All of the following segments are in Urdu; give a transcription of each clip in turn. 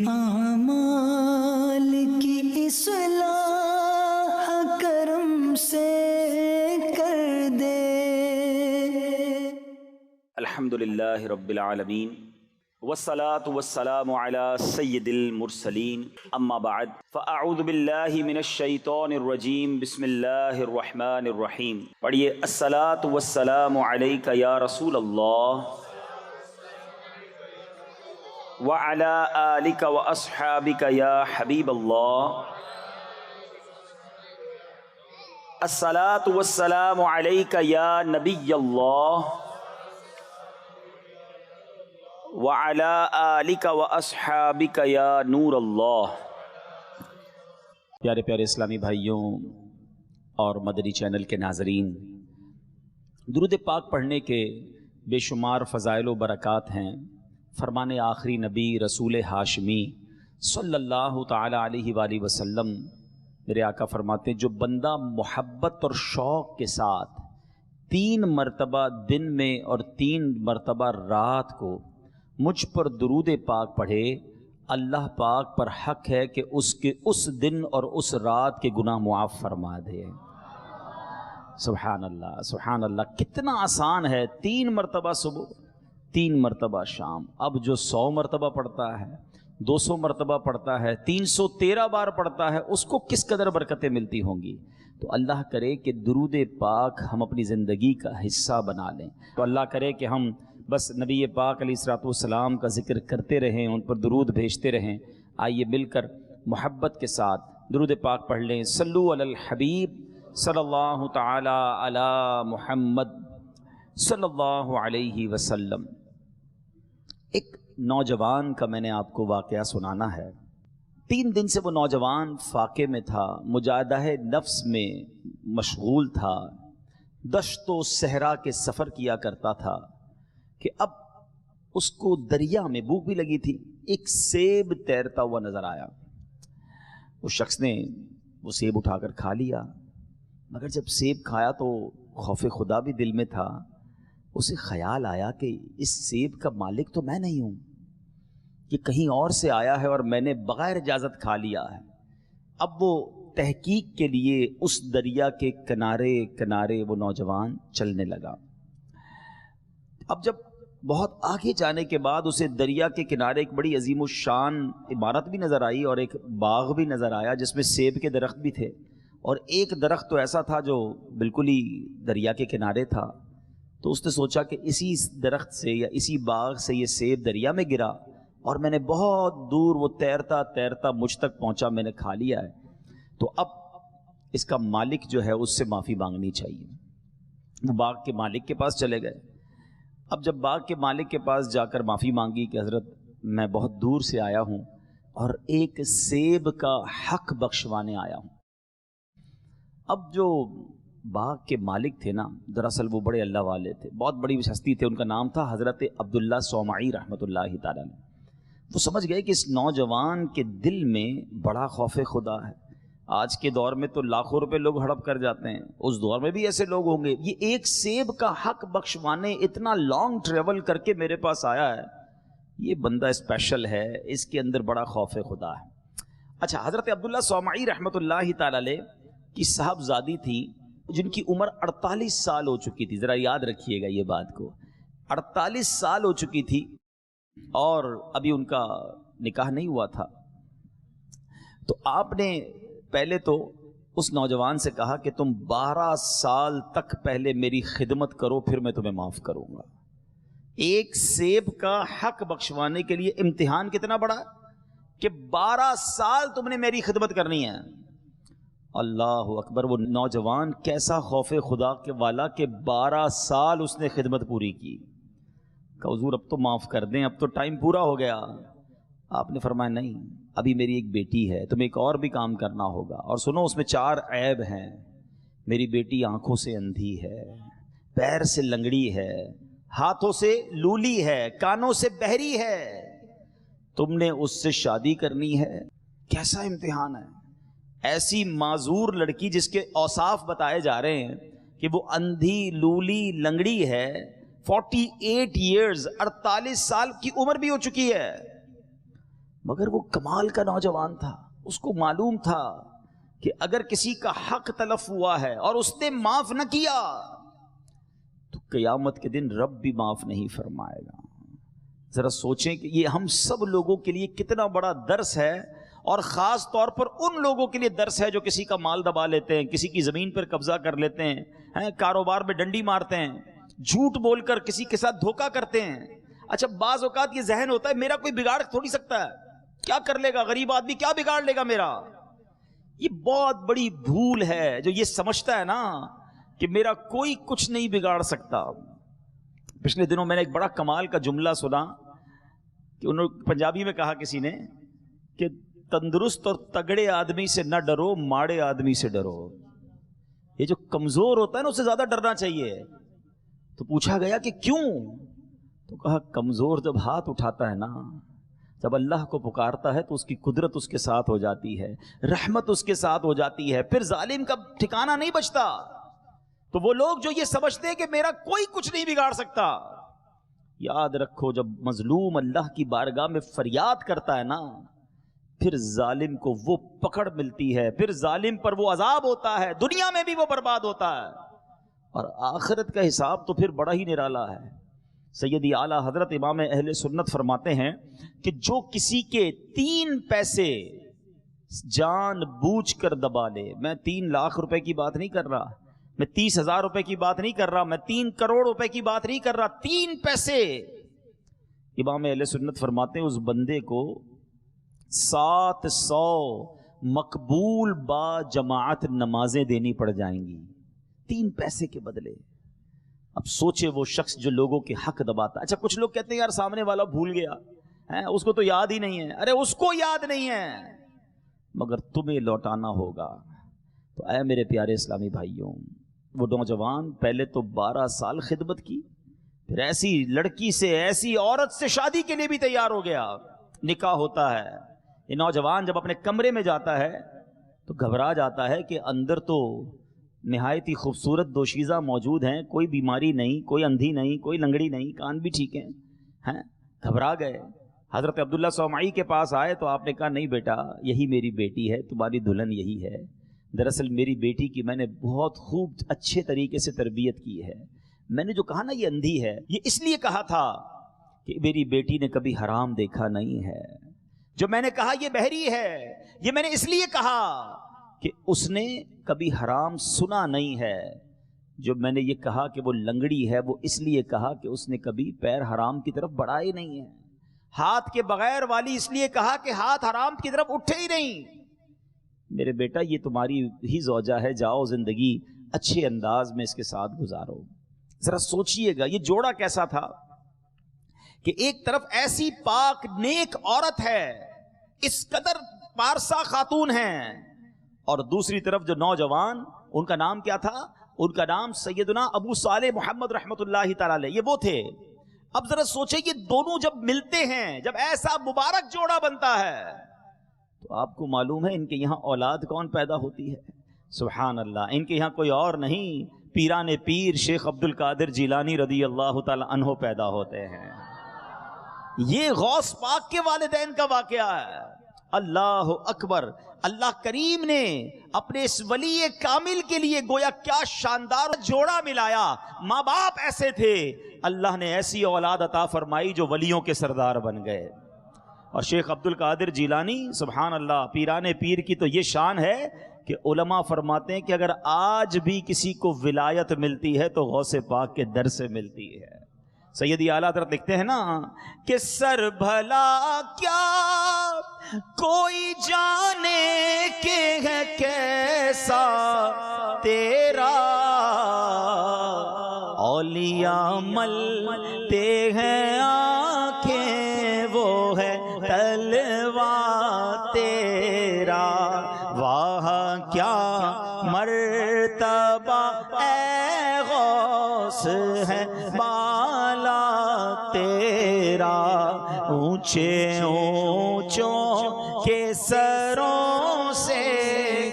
اعمال کی اصلاح کرم سے کر دے۔ الحمدللہ رب العالمین والصلاة والسلام علی سید المرسلین، اما بعد فاعوذ باللہ من الشیطان الرجیم، بسم اللہ الرحمن الرحیم۔ پڑھیے، الصلاة والسلام علیک یا رسول اللہ وعلی آلک واصحابک یا حبیب اللہ۔ الصلاة والسلام علیک یا نبی اللہ وعلی آلک واصحابک یا نور اللہ۔ پیارے پیارے اسلامی بھائیوں اور مدنی چینل کے ناظرین، درود پاک پڑھنے کے بے شمار فضائل و برکات ہیں۔ فرمان آخری نبی رسول ہاشمی صلی اللہ تعالی علیہ وآلہ وسلم میرے آقا فرماتے ہیں، جو بندہ محبت اور شوق کے ساتھ 3 مرتبہ دن میں اور 3 مرتبہ رات کو مجھ پر درود پاک پڑھے، اللہ پاک پر حق ہے کہ اس کے اس دن اور اس رات کے گناہ معاف فرما دے۔ سبحان اللہ، سبحان اللہ، کتنا آسان ہے۔ 3 مرتبہ صبح، 3 مرتبہ شام۔ اب جو 100 مرتبہ پڑھتا ہے، 200 مرتبہ پڑھتا ہے، 313 بار پڑھتا ہے، اس کو کس قدر برکتیں ملتی ہوں گی۔ تو اللہ کرے کہ درود پاک ہم اپنی زندگی کا حصہ بنا لیں۔ تو اللہ کرے کہ ہم بس نبی پاک علیہ الصلوۃ والسلام کا ذکر کرتے رہیں، ان پر درود بھیجتے رہیں۔ آئیے مل کر محبت کے ساتھ درود پاک پڑھ لیں۔ صلو علی الحبیب صلی اللہ تعالی علی محمد صلی اللہ علیہ وسلم۔ ایک نوجوان کا میں نے آپ کو واقعہ سنانا ہے۔ 3 دن سے وہ نوجوان فاقے میں تھا، مجاہدہ نفس میں مشغول تھا، دشت و صحرا کے سفر کیا کرتا تھا کہ اب اس کو دریا میں بھوک بھی لگی تھی۔ ایک سیب تیرتا ہوا نظر آیا۔ اس شخص نے وہ سیب اٹھا کر کھا لیا، مگر جب سیب کھایا تو خوف خدا بھی دل میں تھا۔ اسے خیال آیا کہ اس سیب کا مالک تو میں نہیں ہوں، یہ کہیں اور سے آیا ہے اور میں نے بغیر اجازت کھا لیا ہے۔ اب وہ تحقیق کے لیے اس دریا کے کنارے کنارے وہ نوجوان چلنے لگا۔ اب جب بہت آگے جانے کے بعد اسے دریا کے کنارے ایک بڑی عظیم الشان عمارت بھی نظر آئی اور ایک باغ بھی نظر آیا جس میں سیب کے درخت بھی تھے، اور ایک درخت تو ایسا تھا جو بالکل ہی دریا کے کنارے تھا۔ تو اس نے سوچا کہ اسی درخت سے یا اسی باغ سے یہ سیب دریا میں گرا اور میں نے بہت دور وہ تیرتا تیرتا مجھ تک پہنچا، میں نے کھا لیا ہے، تو اب اس کا مالک جو ہے اس سے معافی مانگنی چاہیے۔ وہ باغ کے مالک کے پاس چلے گئے۔ اب جب باغ کے مالک کے پاس جا کر معافی مانگی کہ حضرت میں بہت دور سے آیا ہوں اور ایک سیب کا حق بخشوانے آیا ہوں۔ اب جو باغ کے مالک تھے نا، دراصل وہ بڑے اللہ والے تھے، بہت بڑی ہستی تھے، ان کا نام تھا حضرت عبداللہ صومعی رحمۃ اللہ تعالیٰ علیہ۔ وہ سمجھ گئے کہ اس نوجوان کے دل میں بڑا خوف خدا ہے۔ آج کے دور میں تو لاکھوں روپے لوگ ہڑپ کر جاتے ہیں، اس دور میں بھی ایسے لوگ ہوں گے۔ یہ ایک سیب کا حق بخشوانے اتنا لانگ ٹریول کر کے میرے پاس آیا ہے، یہ بندہ اسپیشل ہے، اس کے اندر بڑا خوف خدا ہے۔ اچھا، حضرت عبداللہ صومعی رحمۃ اللہ تعالیٰ علیہ کی صاحبزادی تھی جن کی عمر 48 سال ہو چکی تھی۔ ذرا یاد رکھیے گا یہ بات کو، 48 سال ہو چکی تھی اور ابھی ان کا نکاح نہیں ہوا تھا۔ تو آپ نے پہلے تو اس نوجوان سے کہا کہ تم 12 سال تک پہلے میری خدمت کرو، پھر میں تمہیں معاف کروں گا۔ ایک سیب کا حق بخشوانے کے لیے امتحان کتنا بڑا کہ 12 سال تم نے میری خدمت کرنی ہے۔ اللہ اکبر! وہ نوجوان کیسا خوف خدا کے والا کہ 12 سال اس نے خدمت پوری کی۔ کہ حضور اب تو معاف کر دیں، اب تو ٹائم پورا ہو گیا۔ آپ نے فرمایا نہیں، ابھی میری ایک بیٹی ہے، تمہیں ایک اور بھی کام کرنا ہوگا، اور سنو اس میں 4 عیب ہیں۔ میری بیٹی آنکھوں سے اندھی ہے، پیر سے لنگڑی ہے، ہاتھوں سے لولی ہے، کانوں سے بہری ہے۔ تم نے اس سے شادی کرنی ہے۔ کیسا امتحان ہے! ایسی معذور لڑکی جس کے اوصاف بتائے جا رہے ہیں کہ وہ اندھی، لولی، لنگڑی ہے، 48 ایئرز 48 سال کی عمر بھی ہو چکی ہے، مگر وہ کمال کا نوجوان تھا، اس کو معلوم تھا کہ اگر کسی کا حق تلف ہوا ہے اور اس نے معاف نہ کیا تو قیامت کے دن رب بھی معاف نہیں فرمائے گا۔ ذرا سوچیں کہ یہ ہم سب لوگوں کے لیے کتنا بڑا درس ہے، اور خاص طور پر ان لوگوں کے لیے درس ہے جو کسی کا مال دبا لیتے ہیں، کسی کی زمین پر قبضہ کر لیتے ہیں، کاروبار میں ڈنڈی مارتے ہیں، جھوٹ بول کر کسی کے ساتھ دھوکہ کرتے ہیں۔ اچھا بعض اوقات یہ ذہن ہوتا ہے میرا کوئی بگاڑ تھوڑی سکتا ہے، کیا کر لے گا غریب آدمی، کیا بگاڑ لے گا میرا۔ یہ بہت بڑی بھول ہے جو یہ سمجھتا ہے نا کہ میرا کوئی کچھ نہیں بگاڑ سکتا۔ پچھلے دنوں میں نے ایک بڑا کمال کا جملہ سنا کہ انہوں پنجابی میں کہا کسی نے کہ تندرست اور تگڑے آدمی سے نہ ڈرو، ماڑے آدمی سے ڈرو۔ یہ جو کمزور ہوتا ہے نا اس سے زیادہ ڈرنا چاہیے۔ تو پوچھا گیا کہ کیوں؟ تو کہا کمزور جب ہاتھ اٹھاتا ہے نا، جب اللہ کو پکارتا ہے تو اس کی قدرت اس کے ساتھ ہو جاتی ہے، رحمت اس کے ساتھ ہو جاتی ہے، پھر ظالم کا ٹھکانہ نہیں بچتا۔ تو وہ لوگ جو یہ سمجھتے ہیں کہ میرا کوئی کچھ نہیں بگاڑ سکتا، یاد رکھو جب مظلوم اللہ کی بارگاہ میں فریاد کرتا ہے نا، پھر ظالم کو وہ پکڑ ملتی ہے، پھر ظالم پر وہ عذاب ہوتا ہے، دنیا میں بھی وہ برباد ہوتا ہے، اور آخرت کا حساب تو پھر بڑا ہی نرالا ہے۔ سیدی اعلیٰ حضرت امام اہل سنت فرماتے ہیں کہ جو کسی کے 3 پیسے جان بوجھ کر دبا لے، میں 3 لاکھ روپے کی بات نہیں کر رہا، میں 30,000 روپے کی بات نہیں کر رہا، میں 3 کروڑ روپے کی بات نہیں کر رہا، 3 پیسے، امام اہل سنت فرماتے ہیں اس بندے کو 700 مقبول با جماعت نمازیں دینی پڑ جائیں گی 3 پیسے کے بدلے۔ اب سوچے وہ شخص جو لوگوں کے حق دباتا۔ اچھا کچھ لوگ کہتے ہیں یار سامنے والا بھول گیا ہے، اس کو تو یاد ہی نہیں ہے۔ ارے اس کو یاد نہیں ہے مگر تمہیں لوٹانا ہوگا۔ تو اے میرے پیارے اسلامی بھائیوں، وہ نوجوان پہلے تو 12 سال خدمت کی، پھر ایسی لڑکی سے، ایسی عورت سے شادی کے لیے بھی تیار ہو گیا، نکاح ہوتا ہے۔ یہ نوجوان جب اپنے کمرے میں جاتا ہے تو گھبرا جاتا ہے کہ اندر تو نہایت ہی خوبصورت دوشیزہ موجود ہیں، کوئی بیماری نہیں، کوئی اندھی نہیں، کوئی لنگڑی نہیں، کان بھی ٹھیک ہیں۔ گھبرا گئے، حضرت عبداللہ صومعی کے پاس آئے تو آپ نے کہا نہیں بیٹا، یہی میری بیٹی ہے، تمہاری دلہن یہی ہے۔ دراصل میری بیٹی کی میں نے بہت خوب اچھے طریقے سے تربیت کی ہے۔ میں نے جو کہا نا یہ اندھی ہے، یہ اس لیے کہا تھا کہ میری بیٹی نے کبھی حرام دیکھا نہیں ہے۔ جو میں نے کہا یہ بہری ہے، یہ میں نے اس لیے کہا کہ اس نے کبھی حرام سنا نہیں ہے۔ جو میں نے یہ کہا کہ وہ لنگڑی ہے، وہ اس لیے کہا کہ اس نے کبھی پیر حرام کی طرف بڑھائے نہیں ہے۔ ہاتھ کے بغیر والی اس لیے کہا کہ ہاتھ حرام کی طرف اٹھے ہی نہیں۔ میرے بیٹا یہ تمہاری ہی زوجہ ہے، جاؤ زندگی اچھے انداز میں اس کے ساتھ گزارو۔ ذرا سوچئے گا یہ جوڑا کیسا تھا کہ ایک طرف ایسی پاک نیک عورت ہے، اس قدر پارسا خاتون ہیں، اور دوسری طرف جو نوجوان، ان کا نام کیا تھا؟ ان کا نام سیدنا ابو صالح محمد رحمت اللہ تعالی علیہ، یہ وہ تھے۔ اب ذرا سوچیں یہ دونوں جب ملتے ہیں، جب ایسا مبارک جوڑا بنتا ہے، تو آپ کو معلوم ہے ان کے یہاں اولاد کون پیدا ہوتی ہے؟ سبحان اللہ، ان کے یہاں کوئی اور نہیں، پیران پیر شیخ عبد القادر جیلانی رضی اللہ تعالی عنہ پیدا ہوتے ہیں۔ یہ غوث پاک کے والدین کا واقعہ ہے۔ اللہ اکبر، اللہ کریم نے اپنے اس ولی کامل کے لیے گویا کیا شاندار جوڑا ملایا۔ ماں باپ ایسے تھے، اللہ نے ایسی اولاد عطا فرمائی جو ولیوں کے سردار بن گئے۔ اور شیخ عبد القادر جیلانی سبحان اللہ، پیران پیر کی تو یہ شان ہے کہ علماء فرماتے ہیں کہ اگر آج بھی کسی کو ولایت ملتی ہے تو غوث پاک کے در سے ملتی ہے۔ سیدی اعلیٰ حضرت لکھتے ہیں نا کہ سر بھلا کیا کوئی جانے کہ ہے کیسا تیرا، اولیاء ملتے ہیں آنکھیں وہ ہے تلوا تیرا، واہ کیا مرتبہ اے غوث ہے بالا تیرا، اونچے اونچوں کے سروں سے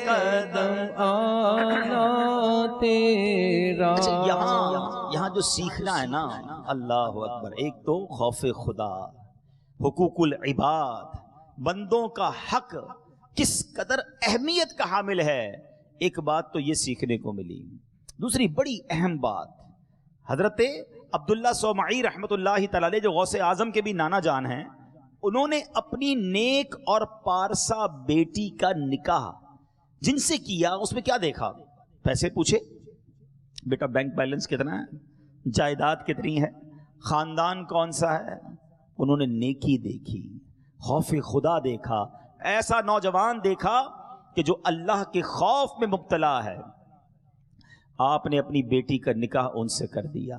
قدم آنا تیرا۔ یہاں جو سیکھنا ہے نا، اللہ اکبر، ایک تو خوف خدا، حقوق العباد، بندوں کا حق کس قدر اہمیت کا حامل ہے، ایک بات تو یہ سیکھنے کو ملی۔ دوسری بڑی اہم بات، حضرت عبداللہ صومعی رحمۃ اللہ تعالی علیہ جو غوث اعظم کے بھی نانا جان ہیں، انہوں نے اپنی نیک اور پارسا بیٹی کا نکاح جن سے کیا، اس میں کیا دیکھا؟ پیسے پوچھے، بیٹا بینک بیلنس کتنا ہے، جائیداد کتنی ہے، خاندان کون سا ہے؟ انہوں نے نیکی دیکھی، خوف خدا دیکھا، ایسا نوجوان دیکھا کہ جو اللہ کے خوف میں مبتلا ہے۔ آپ نے اپنی بیٹی کا نکاح ان سے کر دیا۔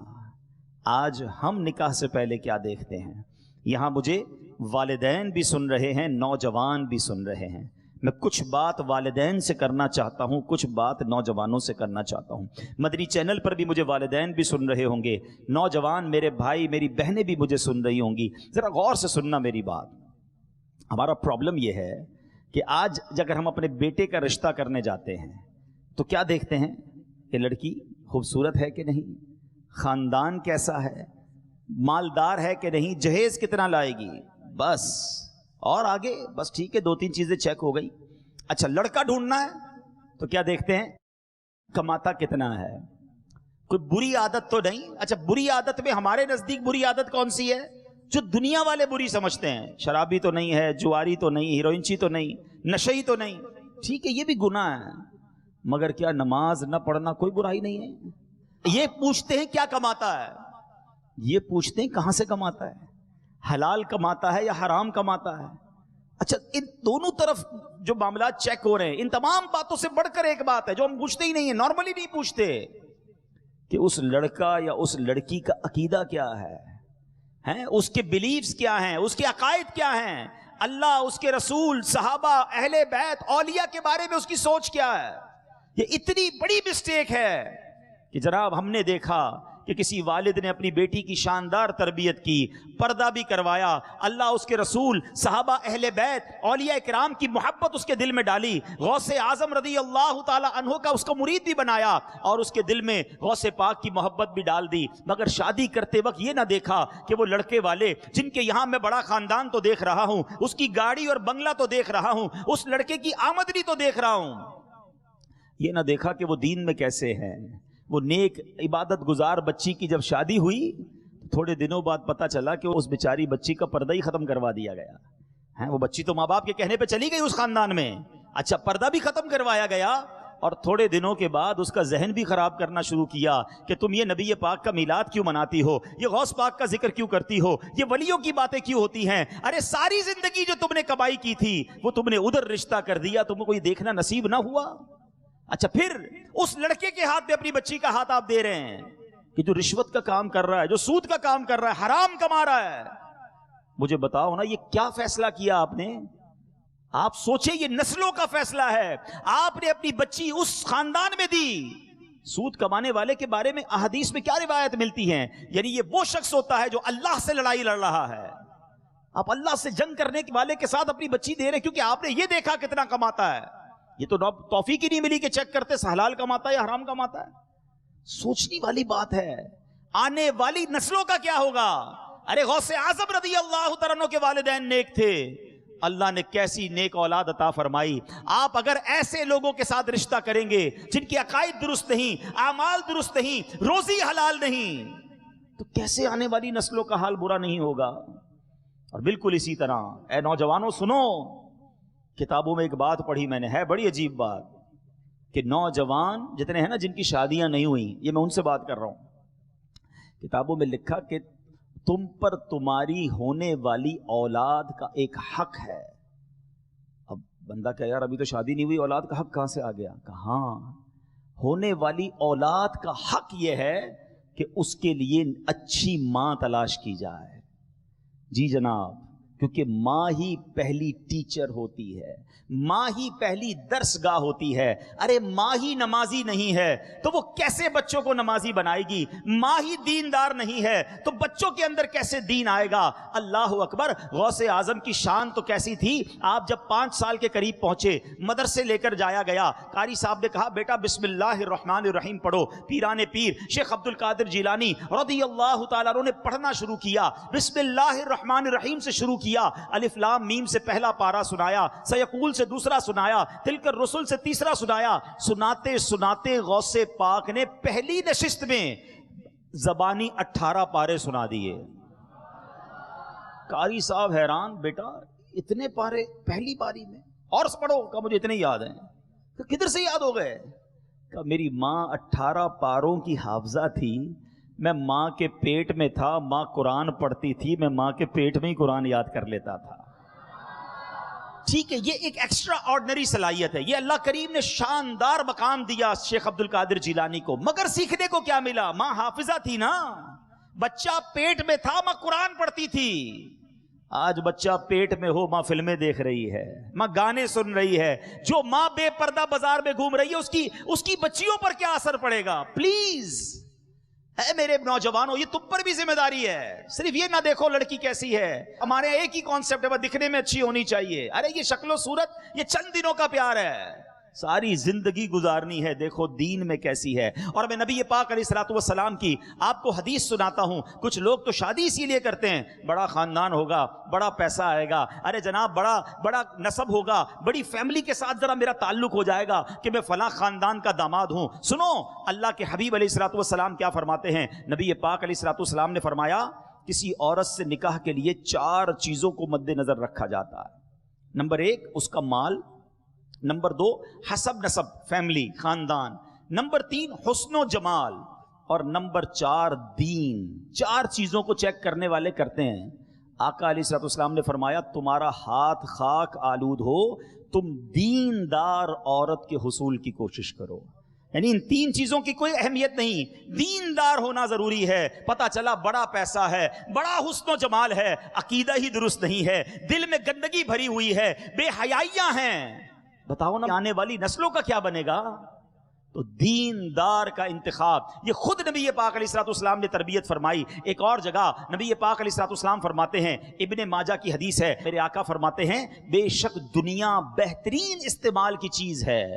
آج ہم نکاح سے پہلے کیا دیکھتے ہیں؟ یہاں مجھے والدین بھی سن رہے ہیں، نوجوان بھی سن رہے ہیں۔ میں کچھ بات والدین سے کرنا چاہتا ہوں، کچھ بات نوجوانوں سے کرنا چاہتا ہوں۔ مدنی چینل پر بھی مجھے والدین بھی سن رہے ہوں گے، نوجوان میرے بھائی میری بہنیں بھی مجھے سن رہی ہوں گی، ذرا غور سے سننا میری بات۔ ہمارا پرابلم یہ ہے کہ آج اگر ہم اپنے بیٹے کا رشتہ کرنے جاتے ہیں تو کیا دیکھتے ہیں کہ لڑکی خوبصورت ہے کہ نہیں، خاندان کیسا ہے، مالدار ہے کہ نہیں، جہیز کتنا لائے گی، بس، اور آگے بس ٹھیک ہے، 2-3 چیزیں چیک ہو گئی۔ اچھا لڑکا ڈھونڈنا ہے تو کیا دیکھتے ہیں؟ کماتا کتنا ہے، کوئی بری عادت تو نہیں۔ اچھا بری عادت میں ہمارے نزدیک بری عادت کون سی ہے جو دنیا والے بری سمجھتے ہیں؟ شرابی تو نہیں ہے، جواری تو نہیں، ہیروئنچی تو نہیں، نشئی تو نہیں، ٹھیک ہے یہ بھی گناہ ہے، مگر کیا نماز نہ پڑھنا کوئی برائی نہیں ہے؟ یہ پوچھتے ہیں کیا کماتا ہے، یہ پوچھتے ہیں کہاں سے کماتا ہے، حلال کماتا ہے یا حرام کماتا ہے۔ اچھا ان دونوں طرف جو معاملات چیک ہو رہے ہیں، ان تمام باتوں سے بڑھ کر ایک بات ہے جو ہم پوچھتے ہی نہیں ہیں، نارملی نہیں پوچھتے، کہ اس لڑکا یا اس لڑکی کا عقیدہ کیا ہے، اس کے بلیفز کیا ہیں، اس کے عقائد کیا ہیں، اللہ، اس کے رسول، صحابہ، اہل بیت، اولیاء کے بارے میں اس کی سوچ کیا ہے۔ یہ اتنی بڑی مسٹیک ہے کہ جناب ہم نے دیکھا کہ کسی والد نے اپنی بیٹی کی شاندار تربیت کی، پردہ بھی کروایا، اللہ، اس کے رسول، صحابہ، اہل بیت، اولیاء کرام کی محبت اس کے دل میں ڈالی، غوث اعظم رضی اللہ تعالی عنہ کا اس کو مرید بھی بنایا اور اس کے دل میں غوث پاک کی محبت بھی ڈال دی، مگر شادی کرتے وقت یہ نہ دیکھا کہ وہ لڑکے والے جن کے یہاں میں بڑا خاندان تو دیکھ رہا ہوں، اس کی گاڑی اور بنگلہ تو دیکھ رہا ہوں، اس لڑکے کی آمدنی تو دیکھ رہا ہوں، یہ نہ دیکھا کہ وہ دین میں کیسے ہیں۔ وہ نیک عبادت گزار بچی کی جب شادی ہوئی تھوڑے دنوں بعد پتا چلا کہ اس بیچاری بچی کا پردہ ہی ختم کروا دیا گیا ہے۔ وہ بچی تو ماں باپ کے کہنے پہ چلی گئی اس خاندان میں، اچھا پردہ بھی ختم کروایا گیا، اور تھوڑے دنوں کے بعد اس کا ذہن بھی خراب کرنا شروع کیا کہ تم یہ نبی پاک کا میلاد کیوں مناتی ہو، یہ غوث پاک کا ذکر کیوں کرتی ہو، یہ ولیوں کی باتیں کیوں ہوتی ہیں، ارے ساری زندگی جو تم نے کمائی کی تھی وہ تم نے ادھر رشتہ کر دیا، تم کو کوئی دیکھنا نصیب نہ ہوا۔ اچھا پھر اس لڑکے کے ہاتھ میں اپنی بچی کا ہاتھ آپ دے رہے ہیں کہ جو رشوت کا کام کر رہا ہے، جو سود کا کام کر رہا ہے، حرام کما رہا ہے۔ مجھے بتاؤ نا یہ کیا فیصلہ کیا آپ نے؟ آپ سوچیں یہ نسلوں کا فیصلہ ہے، آپ نے اپنی بچی اس خاندان میں دی۔ سود کمانے والے کے بارے میں احادیث میں کیا روایت ملتی ہیں؟ یعنی یہ وہ شخص ہوتا ہے جو اللہ سے لڑائی لڑ رہا ہے۔ آپ اللہ سے جنگ کرنے والے کے ساتھ اپنی بچی دے رہے کیونکہ آپ نے یہ دیکھا کتنا کماتا ہے۔ یہ تو توفیق ہی نہیں ملی کہ چیک کرتے حلال کماتا ہے یا حرام کماتا ہے۔ سوچنے والی بات ہے، آنے والی نسلوں کا کیا ہوگا؟ ارے غوث اعظم رضی اللہ تعالیٰ عنہ کے والدین نیک تھے، اللہ نے کیسی نیک اولاد عطا فرمائی۔ آپ اگر ایسے لوگوں کے ساتھ رشتہ کریں گے جن کی عقائد درست نہیں، اعمال درست نہیں، روزی حلال نہیں، تو کیسے آنے والی نسلوں کا حال برا نہیں ہوگا؟ اور بالکل اسی طرح اے نوجوانوں سنو، کتابوں میں ایک بات پڑھی میں نے، ہے بڑی عجیب بات، کہ نوجوان جتنے ہیں نا جن کی شادیاں نہیں ہوئیں، یہ میں ان سے بات کر رہا ہوں، کتابوں میں لکھا کہ تم پر تمہاری ہونے والی اولاد کا ایک حق ہے۔ اب بندہ کہ یار ابھی تو شادی نہیں ہوئی، اولاد کا حق کہاں سے آ گیا؟ کہاں ہونے والی اولاد کا حق یہ ہے کہ اس کے لیے اچھی ماں تلاش کی جائے۔ جی جناب، کیونکہ ماں ہی پہلی ٹیچر ہوتی ہے، ماں ہی پہلی درس گاہ ہوتی ہے۔ ارے ماں ہی نمازی نہیں ہے تو وہ کیسے بچوں کو نمازی بنائے گی؟ ماں ہی دیندار نہیں ہے تو بچوں کے اندر کیسے دین آئے گا؟ اللہ اکبر! غوث اعظم کی شان تو کیسی تھی، آپ جب 5 سال کے قریب پہنچے، مدرسے لے کر جایا گیا، قاری صاحب نے کہا بیٹا بسم اللہ الرحمن الرحیم پڑھو۔ پیران پیر شیخ عبد القادر جیلانی رضی اللہ تعالیٰ عنہ نے پڑھنا شروع کیا، بسم اللہ الرحمن الرحیم سے شروع کیا, الف لام میم سے پہلا پارا سنایا, سیقول سے دوسرا سنایا, تلک الرسل سے تیسرا سنایا. سناتے سناتے غوث پاک نے پہلی نشست میں زبانی 18 پارے سنا دیے. قاری صاحب حیران, بیٹا اتنے پارے پہلی باری میں, اور پڑھو. کہ مجھے اتنے یاد ہیں. کہ کدھر سے یاد ہو گئے؟ کہ میری ماں 18 پاروں کی حافظہ تھی, میں ماں کے پیٹ میں تھا, ماں قرآن پڑھتی تھی, میں ماں کے پیٹ میں ہی قرآن یاد کر لیتا تھا. ٹھیک ہے, یہ ایک ایکسٹرا آرڈنری صلاحیت ہے, یہ اللہ کریم نے شاندار مقام دیا شیخ عبد القادر جیلانی کو. مگر سیکھنے کو کیا ملا؟ ماں حافظہ تھی نا, بچہ پیٹ میں تھا, ماں قرآن پڑھتی تھی. آج بچہ پیٹ میں ہو, ماں فلمیں دیکھ رہی ہے, ماں گانے سن رہی ہے. جو ماں بے پردہ بازار میں گھوم رہی ہے, اس کی بچیوں پر کیا اثر پڑے گا؟ پلیز اے میرے نوجوانوں, یہ تم پر بھی ذمہ داری ہے. صرف یہ نہ دیکھو لڑکی کیسی ہے, ہمارے ایک ہی کانسیپٹ ہے, وہ دکھنے میں اچھی ہونی چاہیے. ارے یہ شکل و صورت یہ چند دنوں کا پیار ہے, ساری زندگی گزارنی ہے. دیکھو دین میں کیسی ہے. اور میں نبی پاک علیہ الصلوۃ والسلام کی آپ کو حدیث سناتا ہوں. کچھ لوگ تو شادی اسی لیے کرتے ہیں, بڑا خاندان ہوگا, بڑا پیسہ آئے گا, ارے جناب بڑا نسب ہوگا, بڑی فیملی کے ساتھ ذرا میرا تعلق ہو جائے گا کہ میں فلاں خاندان کا داماد ہوں. سنو اللہ کے حبیب علیہ الصلوۃ والسلام کیا فرماتے ہیں. نبی پاک علیہ الصلوۃ والسلام نے فرمایا کسی عورت سے نکاح کے لیے 4 چیزوں کو مد نظر رکھا جاتا ہے. نمبر 1 اس کا مال, نمبر 2 حسب نسب فیملی خاندان, نمبر 3 حسن و جمال, اور نمبر 4 دین. 4 چیزوں کو چیک کرنے والے کرتے ہیں. آقا علیہ الصلوۃ والسلام نے فرمایا تمہارا ہاتھ خاک آلود ہو, تم دیندار عورت کے حصول کی کوشش کرو. یعنی ان 3 چیزوں کی کوئی اہمیت نہیں, دیندار ہونا ضروری ہے. پتا چلا بڑا پیسہ ہے, بڑا حسن و جمال ہے, عقیدہ ہی درست نہیں ہے, دل میں گندگی بھری ہوئی ہے, بے حیائیاں ہیں. بتاؤ نا آنے والی نسلوں کا کیا بنے گا؟ تو دیندار کا انتخاب یہ خود نبی پاک علیہ الصلوۃ والسلام نے تربیت فرمائی. ایک اور جگہ نبی پاک علیہ الصلوۃ والسلام فرماتے ہیں, ابن ماجہ کی حدیث ہے, میرے آقا فرماتے ہیں بے شک دنیا بہترین استعمال کی چیز ہے,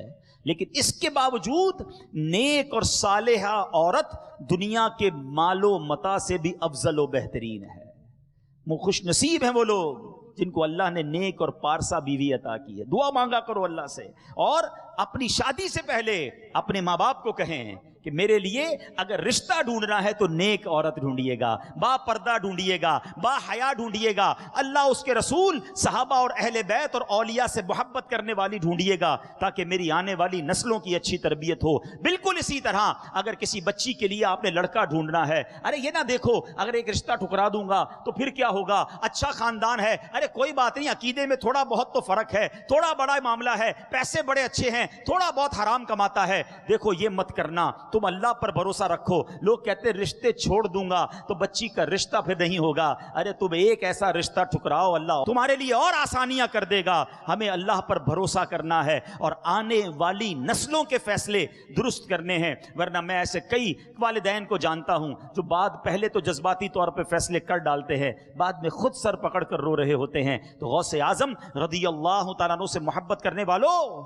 لیکن اس کے باوجود نیک اور صالحہ عورت دنیا کے مال و متاع سے بھی افضل و بہترین ہے. وہ خوش نصیب ہیں وہ لوگ جن کو اللہ نے نیک اور پارسا بیوی عطا کی ہے. دعا مانگا کرو اللہ سے, اور اپنی شادی سے پہلے اپنے ماں باپ کو کہیں کہ میرے لیے اگر رشتہ ڈھونڈنا ہے تو نیک عورت ڈھونڈیے گا, با پردہ ڈھونڈیے گا, با حیا ڈھونڈیے گا, اللہ اس کے رسول صحابہ اور اہل بیت اور اولیاء سے محبت کرنے والی ڈھونڈیے گا, تاکہ میری آنے والی نسلوں کی اچھی تربیت ہو. بالکل اسی طرح اگر کسی بچی کے لیے آپ نے لڑکا ڈھونڈنا ہے, ارے یہ نہ دیکھو اگر ایک رشتہ ٹھکرا دوں گا تو پھر کیا ہوگا, اچھا خاندان ہے, ارے کوئی بات نہیں, عقیدے میں تھوڑا بہت تو فرق ہے, تھوڑا بڑا معاملہ ہے, پیسے بڑے اچھے ہیں, تھوڑا بہت حرام کماتا ہے. دیکھو یہ مت کرنا, تم اللہ پر بھروسہ رکھو. لوگ کہتے ہیں رشتے چھوڑ دوں گا تو بچی کا رشتہ پھر نہیں ہوگا. ارے تم ایک ایسا رشتہ ٹھکراؤ, اللہ تمہارے لیے اور آسانیاں کر دے گا. ہمیں اللہ پر بھروسہ کرنا ہے اور آنے والی نسلوں کے فیصلے درست کرنے ہیں. ورنہ میں ایسے کئی والدین کو جانتا ہوں جو پہلے تو جذباتی طور پہ فیصلے کر ڈالتے ہیں, بعد میں خود سر پکڑ کر رو رہے ہوتے ہیں. تو غوث اعظم رضی اللہ تعالیٰ عنہ سے محبت کرنے والوں,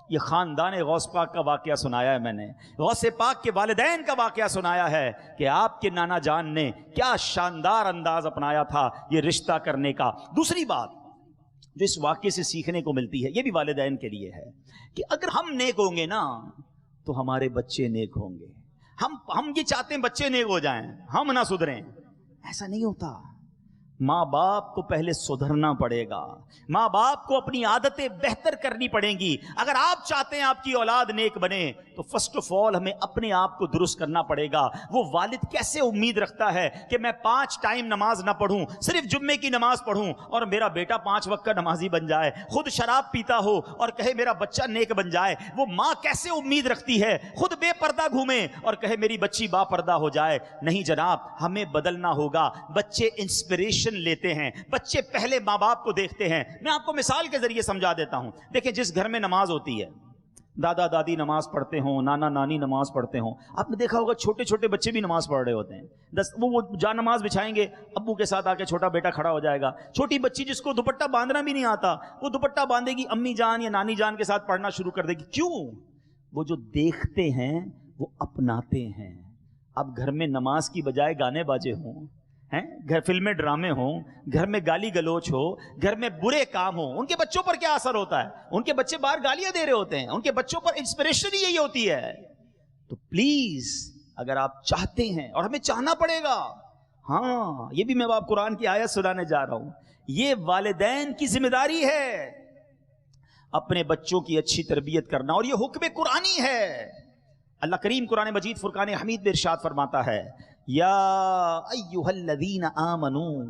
یہ خاندان غوث پاک کا واقعہ سنایا ہے میں نے, غوث پاک کے والدین کا واقعہ سنایا ہے کہ آپ کے نانا جان نے کیا شاندار انداز اپنایا تھا یہ رشتہ کرنے کا. دوسری بات جو اس واقعے سے سیکھنے کو ملتی ہے, یہ بھی والدین کے لیے ہے, کہ اگر ہم نیک ہوں گے نا تو ہمارے بچے نیک ہوں گے. ہم یہ چاہتے ہیں بچے نیک ہو جائیں, ہم نہ سدھریں. ایسا نہیں ہوتا. ماں باپ کو پہلے سدھرنا پڑے گا, ماں باپ کو اپنی عادتیں بہتر کرنی پڑیں گی. اگر آپ چاہتے ہیں آپ کی اولاد نیک بنے تو فرسٹ آف آل ہمیں اپنے آپ کو درست کرنا پڑے گا. وہ والد کیسے امید رکھتا ہے کہ میں 5 ٹائم نماز نہ پڑھوں, صرف جمعے کی نماز پڑھوں اور میرا بیٹا 5 وقت کا نمازی بن جائے, خود شراب پیتا ہو اور کہے میرا بچہ نیک بن جائے. وہ ماں کیسے امید رکھتی ہے خود بے پردہ گھومے اور کہے میری بچی با پردہ ہو جائے. نہیں جناب, ہمیں بدلنا ہوگا. بچے انسپریشن لیتے ہیں, بچے پہلے ماں باپ کو دیکھتے ہیں. میں آپ کو مثال کے ذریعے سمجھا دیتا ہوں. دیکھیں جس گھر میں نماز ہوتی ہے, دادا دادی نماز پڑھتے ہوں, نانا نانی نماز پڑھتے ہوں, آپ نے دیکھا ہوگا چھوٹے چھوٹے بچے بھی نماز پڑھ رہے ہوتے ہیں. وہ جا نماز بچھائیں گے, ابو کے ساتھ آ کے چھوٹا بیٹا کھڑا ہو جائے گا. چھوٹی بچی جس کو دوپٹہ باندھنا بھی نہیں آتا, وہ دوپٹہ باندھے گی, امی جان یا نانی جان کے ساتھ پڑھنا شروع کر دے گی. کیوں؟ وہ جو دیکھتے ہیں وہ اپناتے ہیں. اب گھر میں نماز کی بجائے گانے باجے ہوں, ہیں، گھر فلمیں ڈرامے ہوں، گھر میں گالی گلوچ ہو، گھر میں برے کام ہو، ان کے بچوں پر کیا اثر ہوتا ہے؟ ان کے بچے باہر گالیاں دے رہے ہوتے ہیں، ان کے بچوں پر انسپریشن ہی یہی ہوتی ہے. تو پلیز اگر آپ چاہتے ہیں، اور ہمیں چاہنا پڑے گا، ہاں یہ بھی میں آپ قرآن کی آیت سنانے جا رہا ہوں، یہ والدین کی ذمہ داری ہے اپنے بچوں کی اچھی تربیت کرنا، اور یہ حکم قرآنی ہے. اللہ کریم قرآن مجید فرقان حمید میں ارشاد فرماتا ہے، یا ایھا الذین آمنوا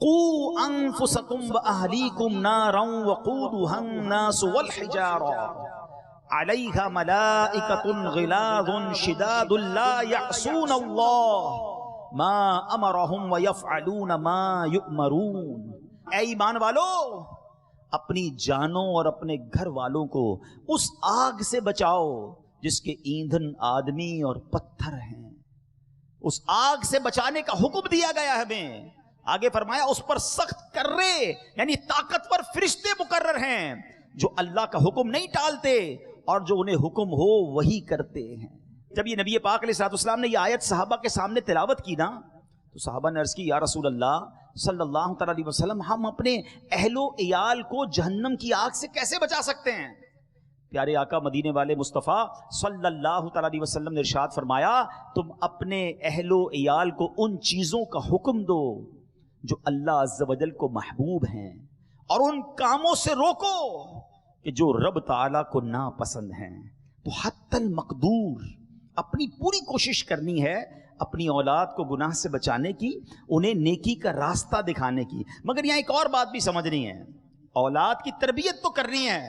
قوا انفسکم واہلیکم نارا وقودھا الناس والحجارہ علیہا ملائکۃ غلاظ شداد لا یعصون اللہ ما امرہم ویفعلون ما یؤمرون. اے ایمان والو، اپنی جانوں اور اپنے گھر والوں کو اس آگ سے بچاؤ جس کے ایندھن آدمی اور پتھر ہیں. اس آگ سے بچانے کا حکم دیا گیا ہے ہمیں. آگے فرمایا اس پر سخت کرے یعنی طاقتور فرشتے مقرر ہیں جو اللہ کا حکم نہیں ٹالتے اور جو انہیں حکم ہو وہی کرتے ہیں. جب یہ نبی پاک علیہ الصلوۃ والسلام نے یہ آیت صحابہ کے سامنے تلاوت کی نا، تو صحابہ نے عرض کی، یا رسول اللہ صلی اللہ تعالی علیہ وسلم، ہم اپنے اہل و عیال کو جہنم کی آگ سے کیسے بچا سکتے ہیں؟ پیارے آقا مدینے والے مصطفیٰ صلی اللہ تعالی علیہ وسلم نے ارشاد فرمایا، تم اپنے اہل و عیال کو ان چیزوں کا حکم دو جو اللہ عز و جل کو محبوب ہیں، اور ان کاموں سے روکو کہ جو رب تعالیٰ کو ناپسند ہیں. تو حتی المقدور اپنی پوری کوشش کرنی ہے اپنی اولاد کو گناہ سے بچانے کی، انہیں نیکی کا راستہ دکھانے کی. مگر یہاں ایک اور بات بھی سمجھنی ہے، اولاد کی تربیت تو کرنی ہے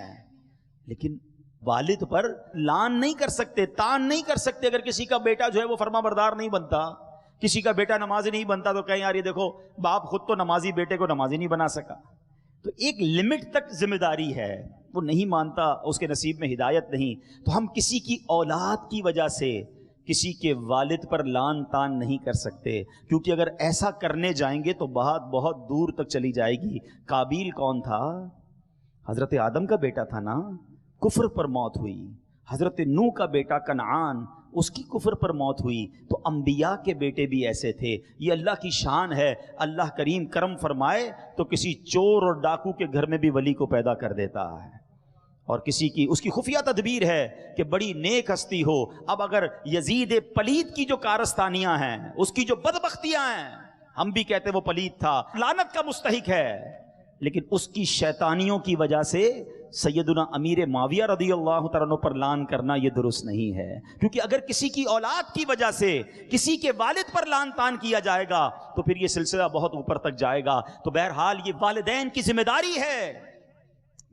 لیکن والد پر لان نہیں کر سکتے، تان نہیں کر سکتے. اگر کسی کا بیٹا جو ہے وہ فرما بردار نہیں بنتا، کسی کا بیٹا نمازی نہیں بنتا، تو کہیں یار یہ دیکھو باپ خود تو نمازی بیٹے کو نمازی نہیں بنا سکا. تو ایک لمٹ تک ذمہ داری ہے، وہ نہیں مانتا، اس کے نصیب میں ہدایت نہیں. تو ہم کسی کی اولاد کی وجہ سے کسی کے والد پر لان تان نہیں کر سکتے، کیونکہ اگر ایسا کرنے جائیں گے تو بات بہت دور تک چلی جائے گی. قابیل کون تھا؟ حضرت آدم کا بیٹا تھا نا، کفر پر موت ہوئی. حضرت نوح کا بیٹا کنعان، اس کی کفر پر موت ہوئی. تو انبیاء کے بیٹے بھی ایسے تھے. یہ اللہ کی شان ہے. اللہ کریم کرم فرمائے تو کسی چور اور ڈاکو کے گھر میں بھی ولی کو پیدا کر دیتا ہے، اور کسی کی اس کی خفیہ تدبیر ہے کہ بڑی نیک ہستی ہو. اب اگر یزید پلید کی جو کارستانیاں ہیں، اس کی جو بدبختیاں ہیں، ہم بھی کہتے وہ پلید تھا، لعنت کا مستحق ہے، لیکن اس کی شیطانیوں کی وجہ سے سیدنا امیر معاویہ رضی اللہ تعالیٰ عنہ پر لان کرنا یہ درست نہیں ہے. کیونکہ اگر کسی کی اولاد کی وجہ سے کسی کے والد پر لان تان کیا جائے گا تو پھر یہ سلسلہ بہت اوپر تک جائے گا. تو بہرحال یہ والدین کی ذمہ داری ہے